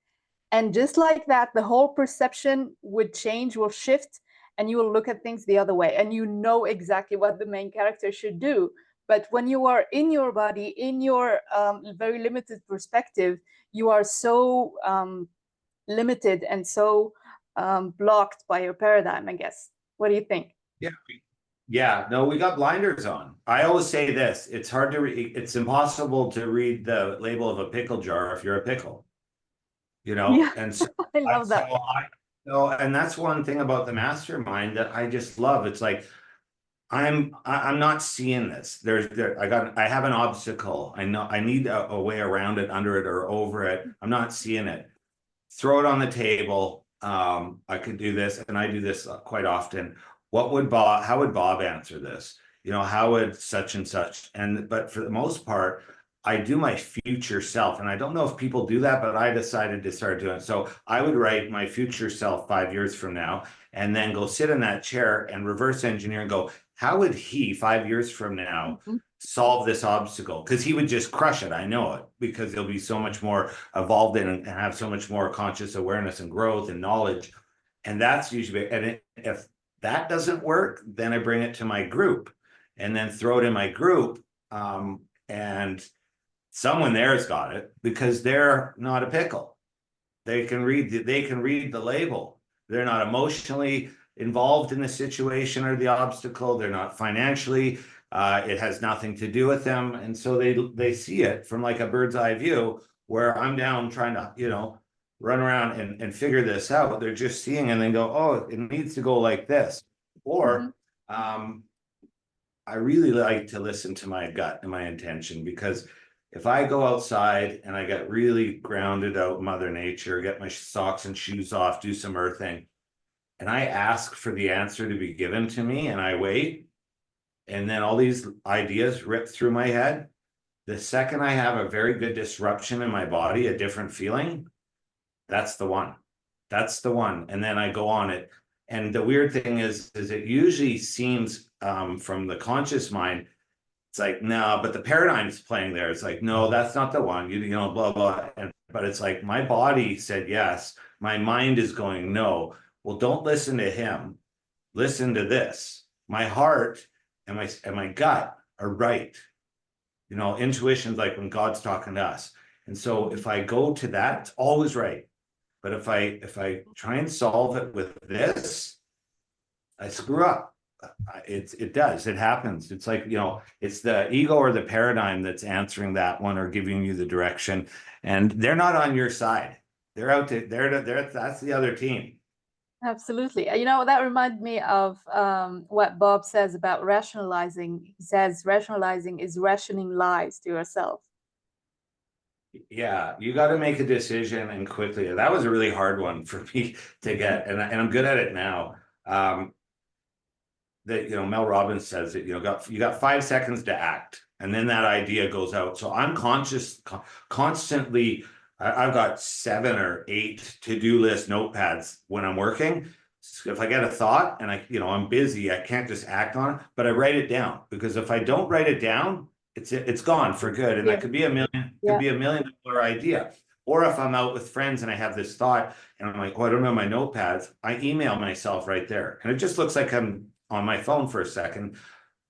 And just like that, the whole perception would change, will shift, and you will look at things the other way. And you know exactly what the main character should do. But when you are in your body, in your very limited perspective, you are so limited and so blocked by your paradigm, I guess. What do you think? Yeah. Yeah, no, we got blinders on. I always say this, it's impossible to read the label of a pickle jar if you're a pickle, Yeah, and so I love that. and that's one thing about the mastermind that I just love. It's like, I'm not seeing this. I have an obstacle. I know I need a way around it, under it, or over it. I'm not seeing it. Throw it on the table. I could do this, and I do this quite often. How would Bob answer this? How would such and such? But for the most part, I do my future self. And I don't know if people do that, but I decided to start doing it. So I would write my future self 5 years from now, and then go sit in that chair and reverse engineer and go, how would he 5 years from now solve this obstacle? Because he would just crush it. I know it, because he'll be so much more evolved in and have so much more conscious awareness and growth and knowledge. And that's usually, if that doesn't work, then I bring it to my group and then throw it in my group. And someone there's got it, because they're not a pickle. They can read the label. They're not emotionally involved in the situation or the obstacle. They're not financially. It has nothing to do with them. And so they see it from like a bird's eye view, where I'm down trying to, run around and figure this out. They're just seeing and then go, oh, it needs to go like this. Or I really like to listen to my gut and my intention, because if I go outside and I get really grounded out in Mother Nature, get my socks and shoes off, do some earthing, and I ask for the answer to be given to me, and I wait, and then all these ideas rip through my head, the second I have a very good disruption in my body, a different feeling, that's the one. That's the one. And then I go on it. And the weird thing is it usually seems from the conscious mind, It's like, no, but the paradigm's playing there. It's like, no, that's not the one. You know, blah, blah. But it's like my body said yes. My mind is going, no. Well, don't listen to him. Listen to this. My heart and my gut are right. You know, intuition's like when God's talking to us. And so if I go to that, it's always right. But if I try and solve it with this, I screw up. It does. It happens. It's like, you know, it's the ego or the paradigm that's answering that one or giving you the direction. And they're not on your side. They're out there. That's the other team. Absolutely. You know, that reminds me of what Bob says about rationalizing. He says rationalizing is rationing lies to yourself. Yeah, you got to make a decision and quickly. That was a really hard one for me to get, and I'm good at it now. That, you know, Mel Robbins says that, you know, you got 5 seconds to act, and then that idea goes out. So I'm constantly. I've got 7 or 8 to-do list notepads when I'm working. If I get a thought and I'm busy, I can't just act on it, but I write it down, because if I don't write it down, it's gone for good. And that could be could be $1 million idea. Or if I'm out with friends and I have this thought and I'm like, oh, I don't know my notepads, I email myself right there. And it just looks like I'm on my phone for a second.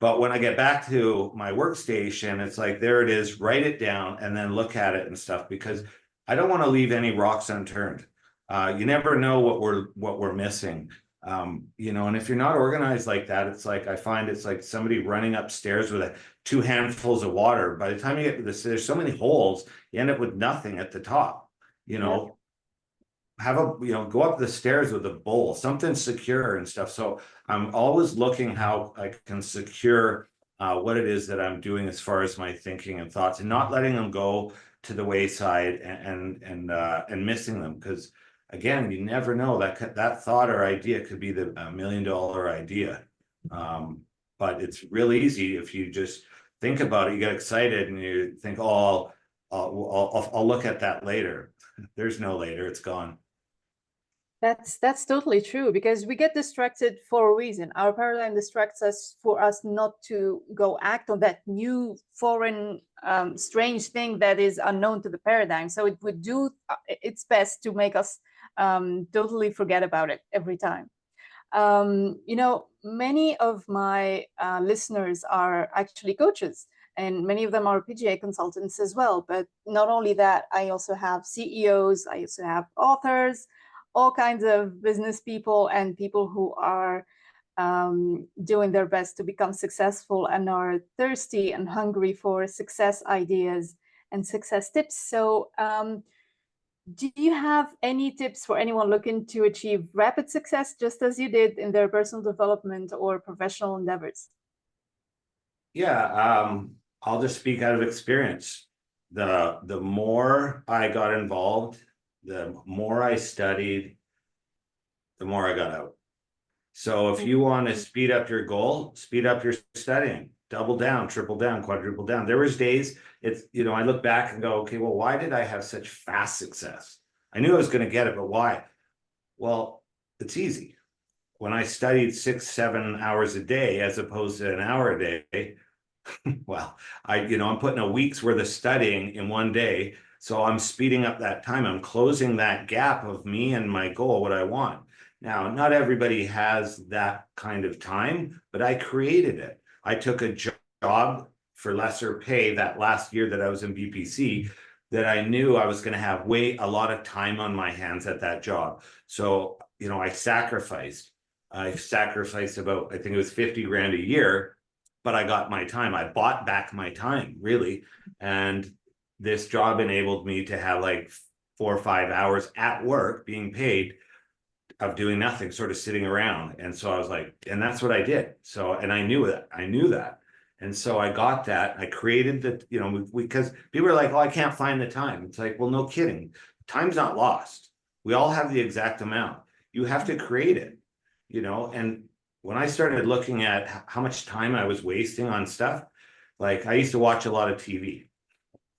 But when I get back to my workstation, it's like, there it is, write it down and then look at it and stuff, because I don't want to leave any rocks unturned. You never know what we're missing. You know, and if you're not organized like that, it's like, I find it's like somebody running upstairs with 2 handfuls of water. By the time you get to this, there's so many holes, you end up with nothing at the top. You know, go up the stairs with a bowl, something secure and stuff. So I'm always looking how I can secure what it is that I'm doing as far as my thinking and thoughts, and not letting them go to the wayside and missing them, because again, you never know, that thought or idea could be the $1 million idea. But it's real easy if you just think about it. You get excited and you think, oh, I'll look at that later. There's no later, it's gone. That's totally true, because we get distracted for a reason. Our paradigm distracts us for us not to go act on that new foreign strange thing that is unknown to the paradigm. So it would do its best to make us totally forget about it every time. You know, many of my listeners are actually coaches, and many of them are PGI consultants as well. But not only that, I also have CEOs, I also have authors, all kinds of business people and people who are doing their best to become successful and are thirsty and hungry for success ideas and success tips. So do you have any tips for anyone looking to achieve rapid success, just as you did in their personal development or professional endeavors? Yeah, I'll just speak out of experience. The more I got involved, the more I studied, the more I got out. So if you want to speed up your goal, speed up your studying, double down, triple down, quadruple down. There was days I look back and go, okay, well, why did I have such fast success? I knew I was going to get it, but why? Well, it's easy. When I studied 6-7 hours a day, as opposed to an hour a day, well, I'm putting a week's worth of studying in one day. So I'm speeding up that time. I'm closing that gap of me and my goal, what I want. Now, not everybody has that kind of time, but I created it. I took a job for lesser pay that last year that I was in BPC, that I knew I was going to have a lot of time on my hands at that job. So, I sacrificed about, I think it was 50 grand a year, but I got my time. I bought back my time, really. And this job enabled me to have like 4 or 5 hours at work being paid of doing nothing, sort of sitting around. And so I was like, and that's what I did. So, and I knew that. And so I got that. I created because people are like, oh, I can't find the time. It's like, well, no kidding. Time's not lost. We all have the exact amount. You have to create it, and when I started looking at how much time I was wasting on stuff, like I used to watch a lot of TV.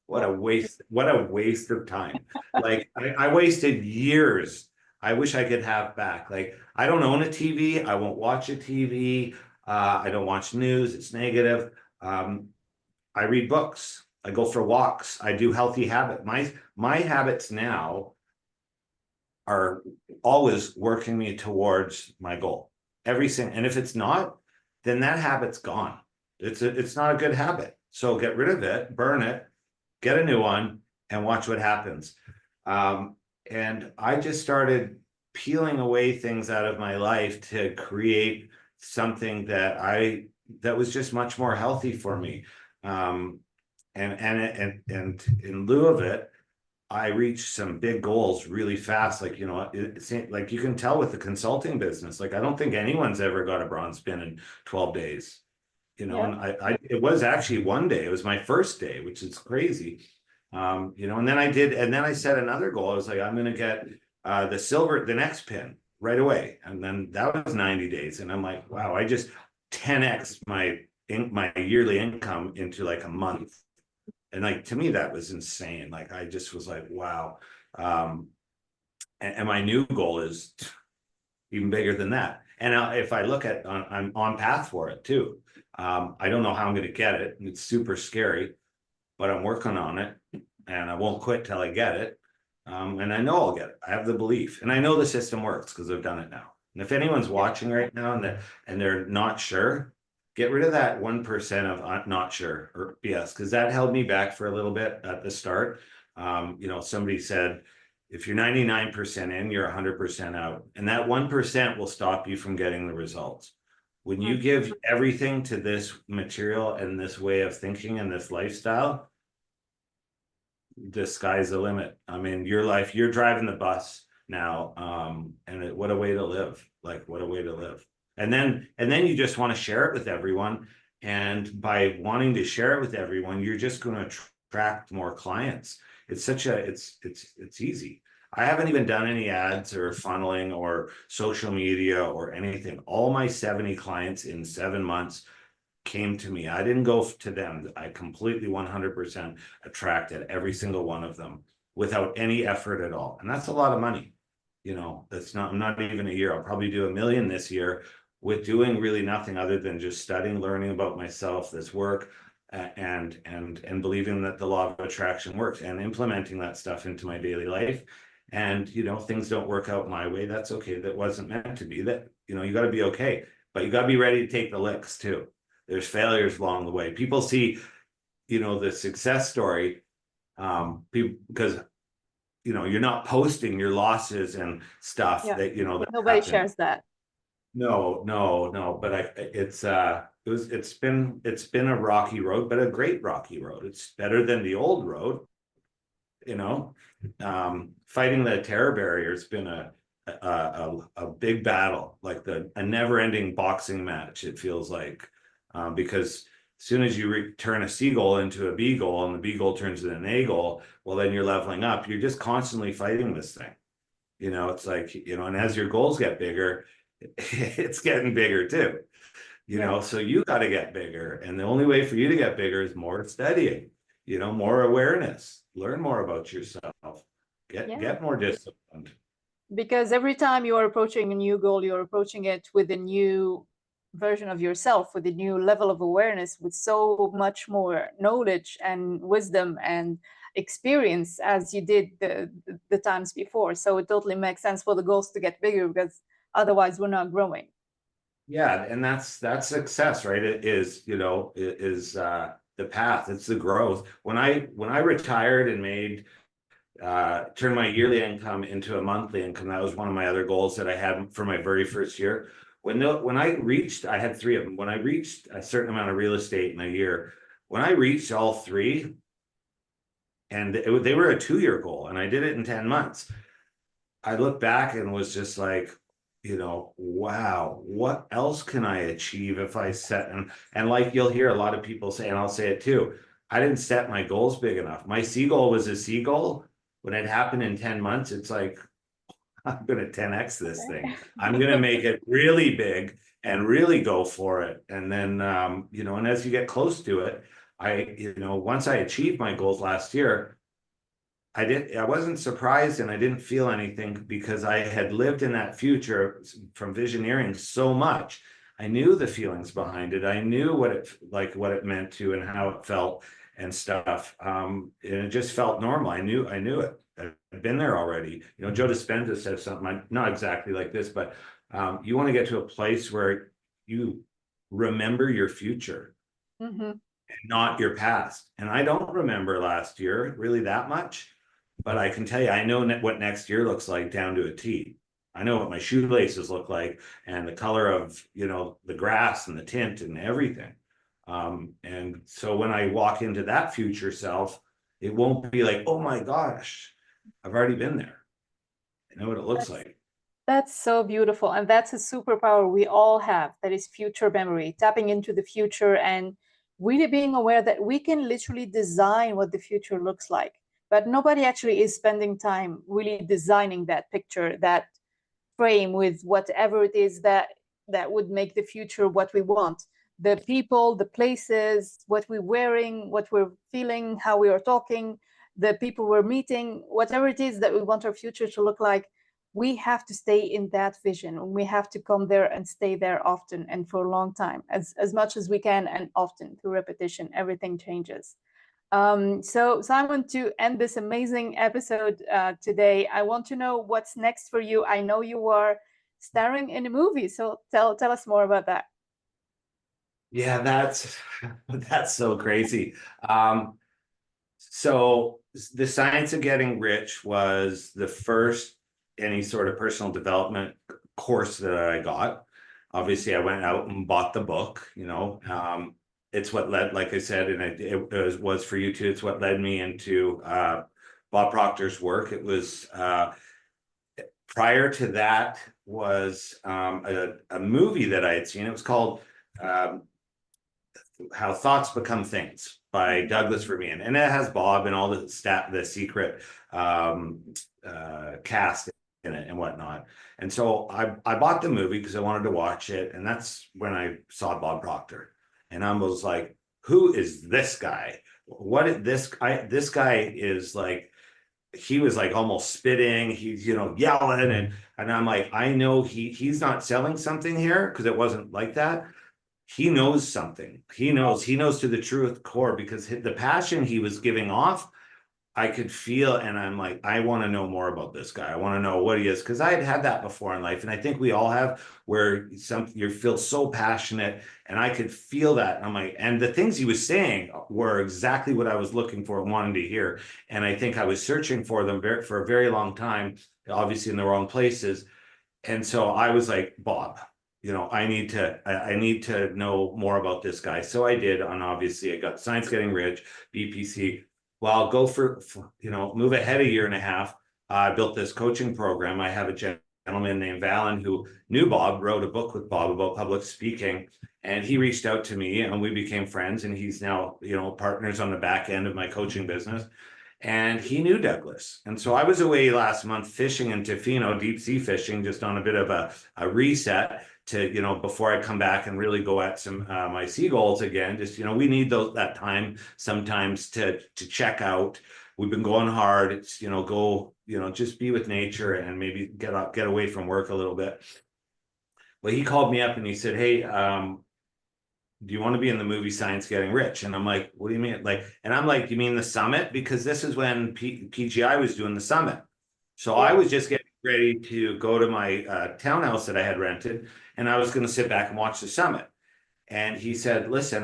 What a waste of time. Like I wasted years. I wish I could have back. Like, I don't own a TV. I won't watch a TV. I don't watch news. It's negative. I read books. I go for walks. I do healthy habit. My habits now are always working me towards my goal. And if it's not, then that habit's gone. It's not a good habit. So get rid of it, burn it, get a new one, and watch what happens. And I just started peeling away things out of my life to create something that was just much more healthy for me. And in lieu of it, I reached some big goals really fast. Like, like you can tell with the consulting business, like I don't think anyone's ever got a bronze pin in 12 days, Yeah. and it was actually one day. It was my first day, which is crazy. And then I set another goal. I was like, I'm going to get the next pin right away. And then that was 90 days. And I'm like, wow, I just 10x my yearly income into like a month. And like, to me, that was insane. Like, I just was like, wow. And my new goal is even bigger than that. And if I look at, I'm on path for it too. I don't know how I'm going to get it. It's super scary, but I'm working on it, and I won't quit till I get it. And I know I'll get it. I have the belief, and I know the system works because I've done it now. And if anyone's watching right now and they're not sure, get rid of that 1% of not sure or BS, because that held me back for a little bit at the start. Somebody said, if you're 99% in, you're 100% out. And that 1% will stop you from getting the results. When you give everything to this material and this way of thinking and this lifestyle, the sky's the limit. I mean, your life, you're driving the bus now. What a way to live. Like, what a way to live. And then you just want to share it with everyone. And by wanting to share it with everyone, you're just going to attract more clients. It's easy. I haven't even done any ads or funneling or social media or anything. All my 70 clients in 7 months came to me. I didn't go to them. I completely 100% attracted every single one of them without any effort at all. And that's a lot of money. I'm not even a year. I'll probably do $1 million this year with doing really nothing other than just studying, learning about myself, this work, and believing that the law of attraction works and implementing that stuff into my daily life. And, things don't work out my way. That's okay. That wasn't meant to be. That, you got to be okay, but you got to be ready to take the licks too. There's failures along the way. People see, the success story, because, you're not posting your losses and stuff that, that Nobody happen. shares that. No, but it's been a rocky road, but a great rocky road. It's better than the old road. Fighting the terror barrier has been a big battle, like a never-ending boxing match, it feels like, because as soon as you turn a seagull into a beagle and the beagle turns into an eagle, well, then you're leveling up. You're just constantly fighting this thing. It's like, and as your goals get bigger, it's getting bigger too. So you got to get bigger. And the only way for you to get bigger is more studying, more awareness, learn more about yourself, get more disciplined. Because every time you are approaching a new goal, you're approaching it with a new version of yourself, with a new level of awareness, with so much more knowledge and wisdom and experience as you did the times before. So it totally makes sense for the goals to get bigger, because otherwise we're not growing. Yeah, and that's success, right? It is, the path. It's the growth. When I retired and made turned my yearly income into a monthly income, that was one of my other goals that I had for my very first year. When I had 3 of them. When I reached a certain amount of real estate in a year, when I reached all 3, and they were a 2-year goal, and I did it in 10 months. I looked back and was just like, wow, what else can I achieve if I set, and like you'll hear a lot of people say, and I'll say it too, I didn't set my goals big enough. My seagull was a seagull. When it happened in 10 months, it's like, I'm going to 10x this thing. I'm going to make it really big and really go for it. And then, and as you get close to it, once I achieved my goals last year, I wasn't surprised and I didn't feel anything, because I had lived in that future from visioneering so much I knew the feelings behind it. I knew what it meant to and how it felt and stuff. And it just felt normal. I knew it. I've been there already. You know, Joe Dispenza says something not exactly like this, but you want to get to a place where you remember your future, not your past. And I don't remember last year really that much, but I can tell you, I know what next year looks like down to a T. I know what my shoelaces look like and the color of, you know, the grass and the tint and everything. And so when I walk into that future self, it won't be like, oh my gosh, I've already been there. I know what it looks like. That's so beautiful. And that's a superpower we all have. That is future memory, tapping into the future and really being aware that we can literally design what the future looks like. But nobody actually is spending time really designing that picture, that frame with whatever it is that would make the future what we want. The people, the places, what we're wearing, what we're feeling, how we are talking, the people we're meeting, whatever it is that we want our future to look like, we have to stay in that vision. We have to come there and stay there often and for a long time, as much as we can, and often through repetition, everything changes. So Simon, to end this amazing episode today, I want to know what's next for you. I know you are starring in a movie, so tell us more about that. Yeah, that's so crazy. So the Science of Getting Rich was the first any sort of personal development course that I got. Obviously, I went out and bought the book, you know. It's what led, like I said, and it was for you too. It's what led me into Bob Proctor's work. It was prior to that was a movie that I had seen. It was called How Thoughts Become Things by Douglas Vermeer, and it has Bob and all the secret cast in it and whatnot. And so I bought the movie because I wanted to watch it, and that's when I saw Bob Proctor, and I was like, "Who is this guy? This guy is like." He was like almost spitting. He's, you know, yelling, and I'm like, I know he's not selling something here because it wasn't like that. He knows something. He knows to the truth core, because the passion he was giving off, I could feel, and I'm like, I want to know more about this guy. I want to know what he is, because I had that before in life, and I think we all have, where you feel so passionate, and I could feel that. And I'm like, and the things he was saying were exactly what I was looking for and wanting to hear, and I think I was searching for them for a very long time, obviously in the wrong places. And so I was like, Bob, you know, I need to know more about this guy. So I did, and obviously I got Science Getting Rich, BPC. Well, I'll go for you know, move ahead a year and a half. I built this coaching program. I have a gentleman named Valen who knew Bob, wrote a book with Bob about public speaking, and he reached out to me and we became friends, and he's now, you know, partners on the back end of my coaching business. And he knew Douglas. And so I was away last month fishing in Tofino, deep sea fishing, just on a bit of a reset to, you know, before I come back and really go at some my seagulls again. Just, you know, we need that time sometimes to check out. We've been going hard. It's, you know, go, you know, just be with nature and maybe get away from work a little bit. Well, he called me up and he said, hey, do you want to be in the movie Science Getting Rich? And I'm like, what do you mean? Like, and I'm like, you mean the summit? Because this is when PGI was doing the summit. So I was just getting ready to go to my townhouse that I had rented, and I was going to sit back and watch the summit. And he said, listen,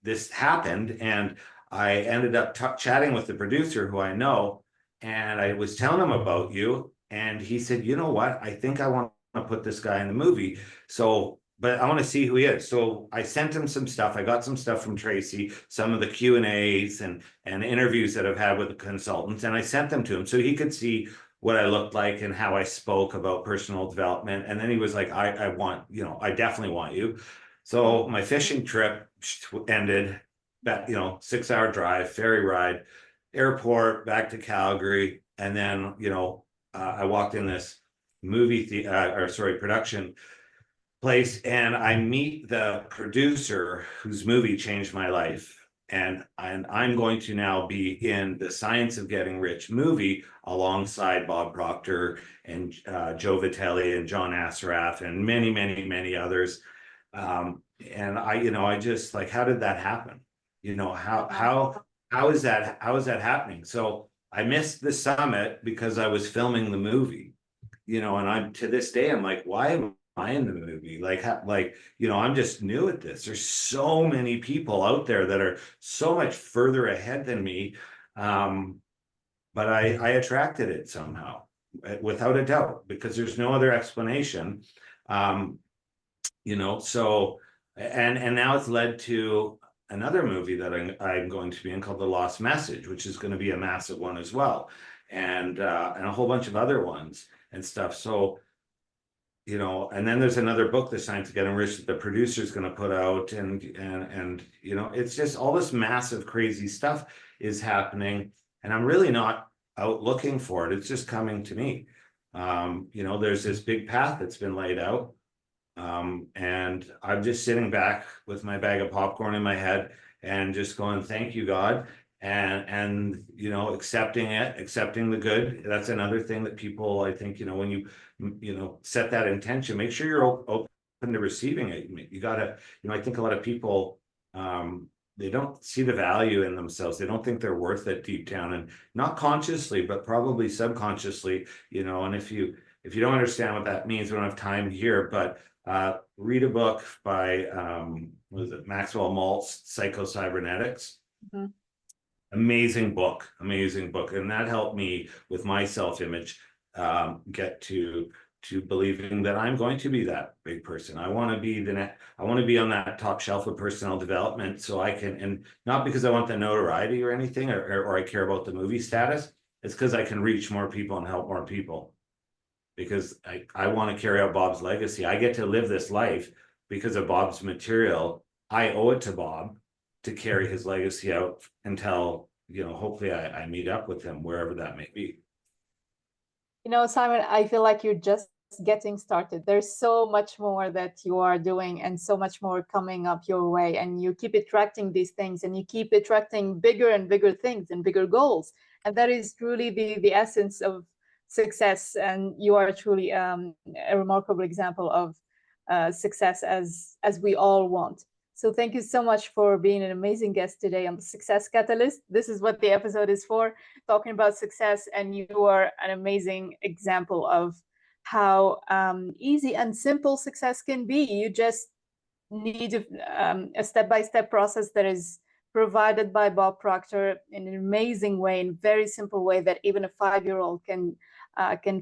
this happened, and I ended up chatting with the producer who I know, and I was telling him about you. And he said, you know what? I think I want to put this guy in the movie. So but I want to see who he is. So I sent him some stuff. I got some stuff from Tracy, some of the Q&As and interviews that I've had with the consultants, and I sent them to him so he could see what I looked like and how I spoke about personal development. And then he was like, I want, you know, I definitely want you. So my fishing trip ended, that, you know, 6-hour drive, ferry ride, airport, back to Calgary. And then, you know, I walked in this production place, and I meet the producer whose movie changed my life. And I'm going to now be in the Science of Getting Rich movie alongside Bob Proctor and Joe Vitelli and John Assaraf and many, many, many others. And I just like, how did that happen? How is that happening? So I missed the summit because I was filming the movie, and I'm to this day, I'm like, why am I in the movie? I'm just new at this. There's so many people out there that are so much further ahead than me. But I attracted it somehow, without a doubt, because there's no other explanation. So, and now it's led to another movie that I'm going to be in called The Lost Message, which is going to be a massive one as well, and a whole bunch of other ones and stuff. So, and then there's another book, The Science of Getting Rich, that the producer's going to put out, and it's just all this massive, crazy stuff is happening, and I'm really not out looking for it. It's just coming to me. There's this big path that's been laid out. And I'm just sitting back with my bag of popcorn in my head and just going, thank you, God. And accepting it, accepting the good. That's another thing that people, I think, when you set that intention, make sure you're open to receiving it. You gotta, I think a lot of people, they don't see the value in themselves. They don't think they're worth it deep down, and not consciously, but probably subconsciously, and if you don't understand what that means, we don't have time here, but read a book by what is it, Maxwell Maltz, Psycho-Cybernetics. Mm-hmm. Amazing book, and that helped me with my self-image, get to believing that I'm going to be that big person. I want to be I want to be on that top shelf of personal development, so I can, and not because I want the notoriety or anything, or I care about the movie status. It's because I can reach more people and help more people. Because I want to carry out Bob's legacy. I get to live this life because of Bob's material. I owe it to Bob to carry his legacy out until, hopefully I meet up with him wherever that may be. Simon, I feel like you're just getting started. There's so much more that you are doing and so much more coming up your way, and you keep attracting these things, and you keep attracting bigger and bigger things and bigger goals. And that is truly the essence of success. And you are truly a remarkable example of success as we all want. So thank you so much for being an amazing guest today on the Success Catalyst. This is what the episode is for, talking about success, and you are an amazing example of how easy and simple success can be. You just need a step-by-step process that is provided by Bob Proctor in an amazing way, in a very simple way that even a 5-year-old can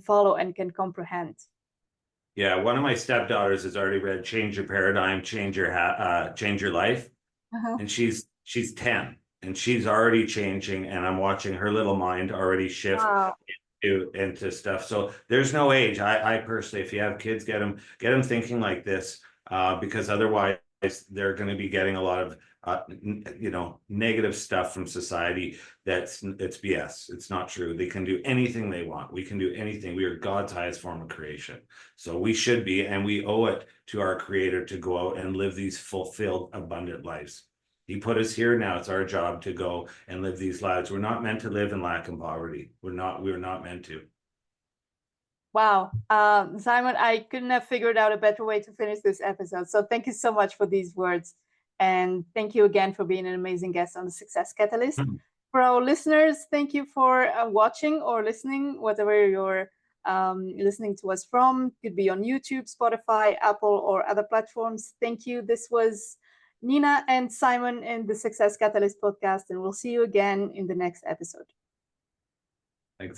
follow and can comprehend. Yeah, one of my stepdaughters has already read Change Your Paradigm, Change Your Life. And she's 10, and she's already changing, and I'm watching her little mind already shift. Wow. into stuff. So there's no age. I personally, if you have kids, get them thinking like this, because otherwise they're going to be getting a lot of negative stuff from society. It's BS. It's not true. They can do anything they want. We can do anything. We are God's highest form of creation. So we should be, and we owe it to our Creator to go out and live these fulfilled, abundant lives. He put us here. Now it's our job to go and live these lives. We're not meant to live in lack and poverty. We're not meant to. Wow. Simon, I couldn't have figured out a better way to finish this episode. So thank you so much for these words. And thank you again for being an amazing guest on the Success Catalyst. For our listeners, thank you for watching or listening, whatever you're listening to us from. Could be on YouTube, Spotify, Apple, or other platforms. Thank you. This was Nina and Simon in the Success Catalyst podcast, and we'll see you again in the next episode. Thanks.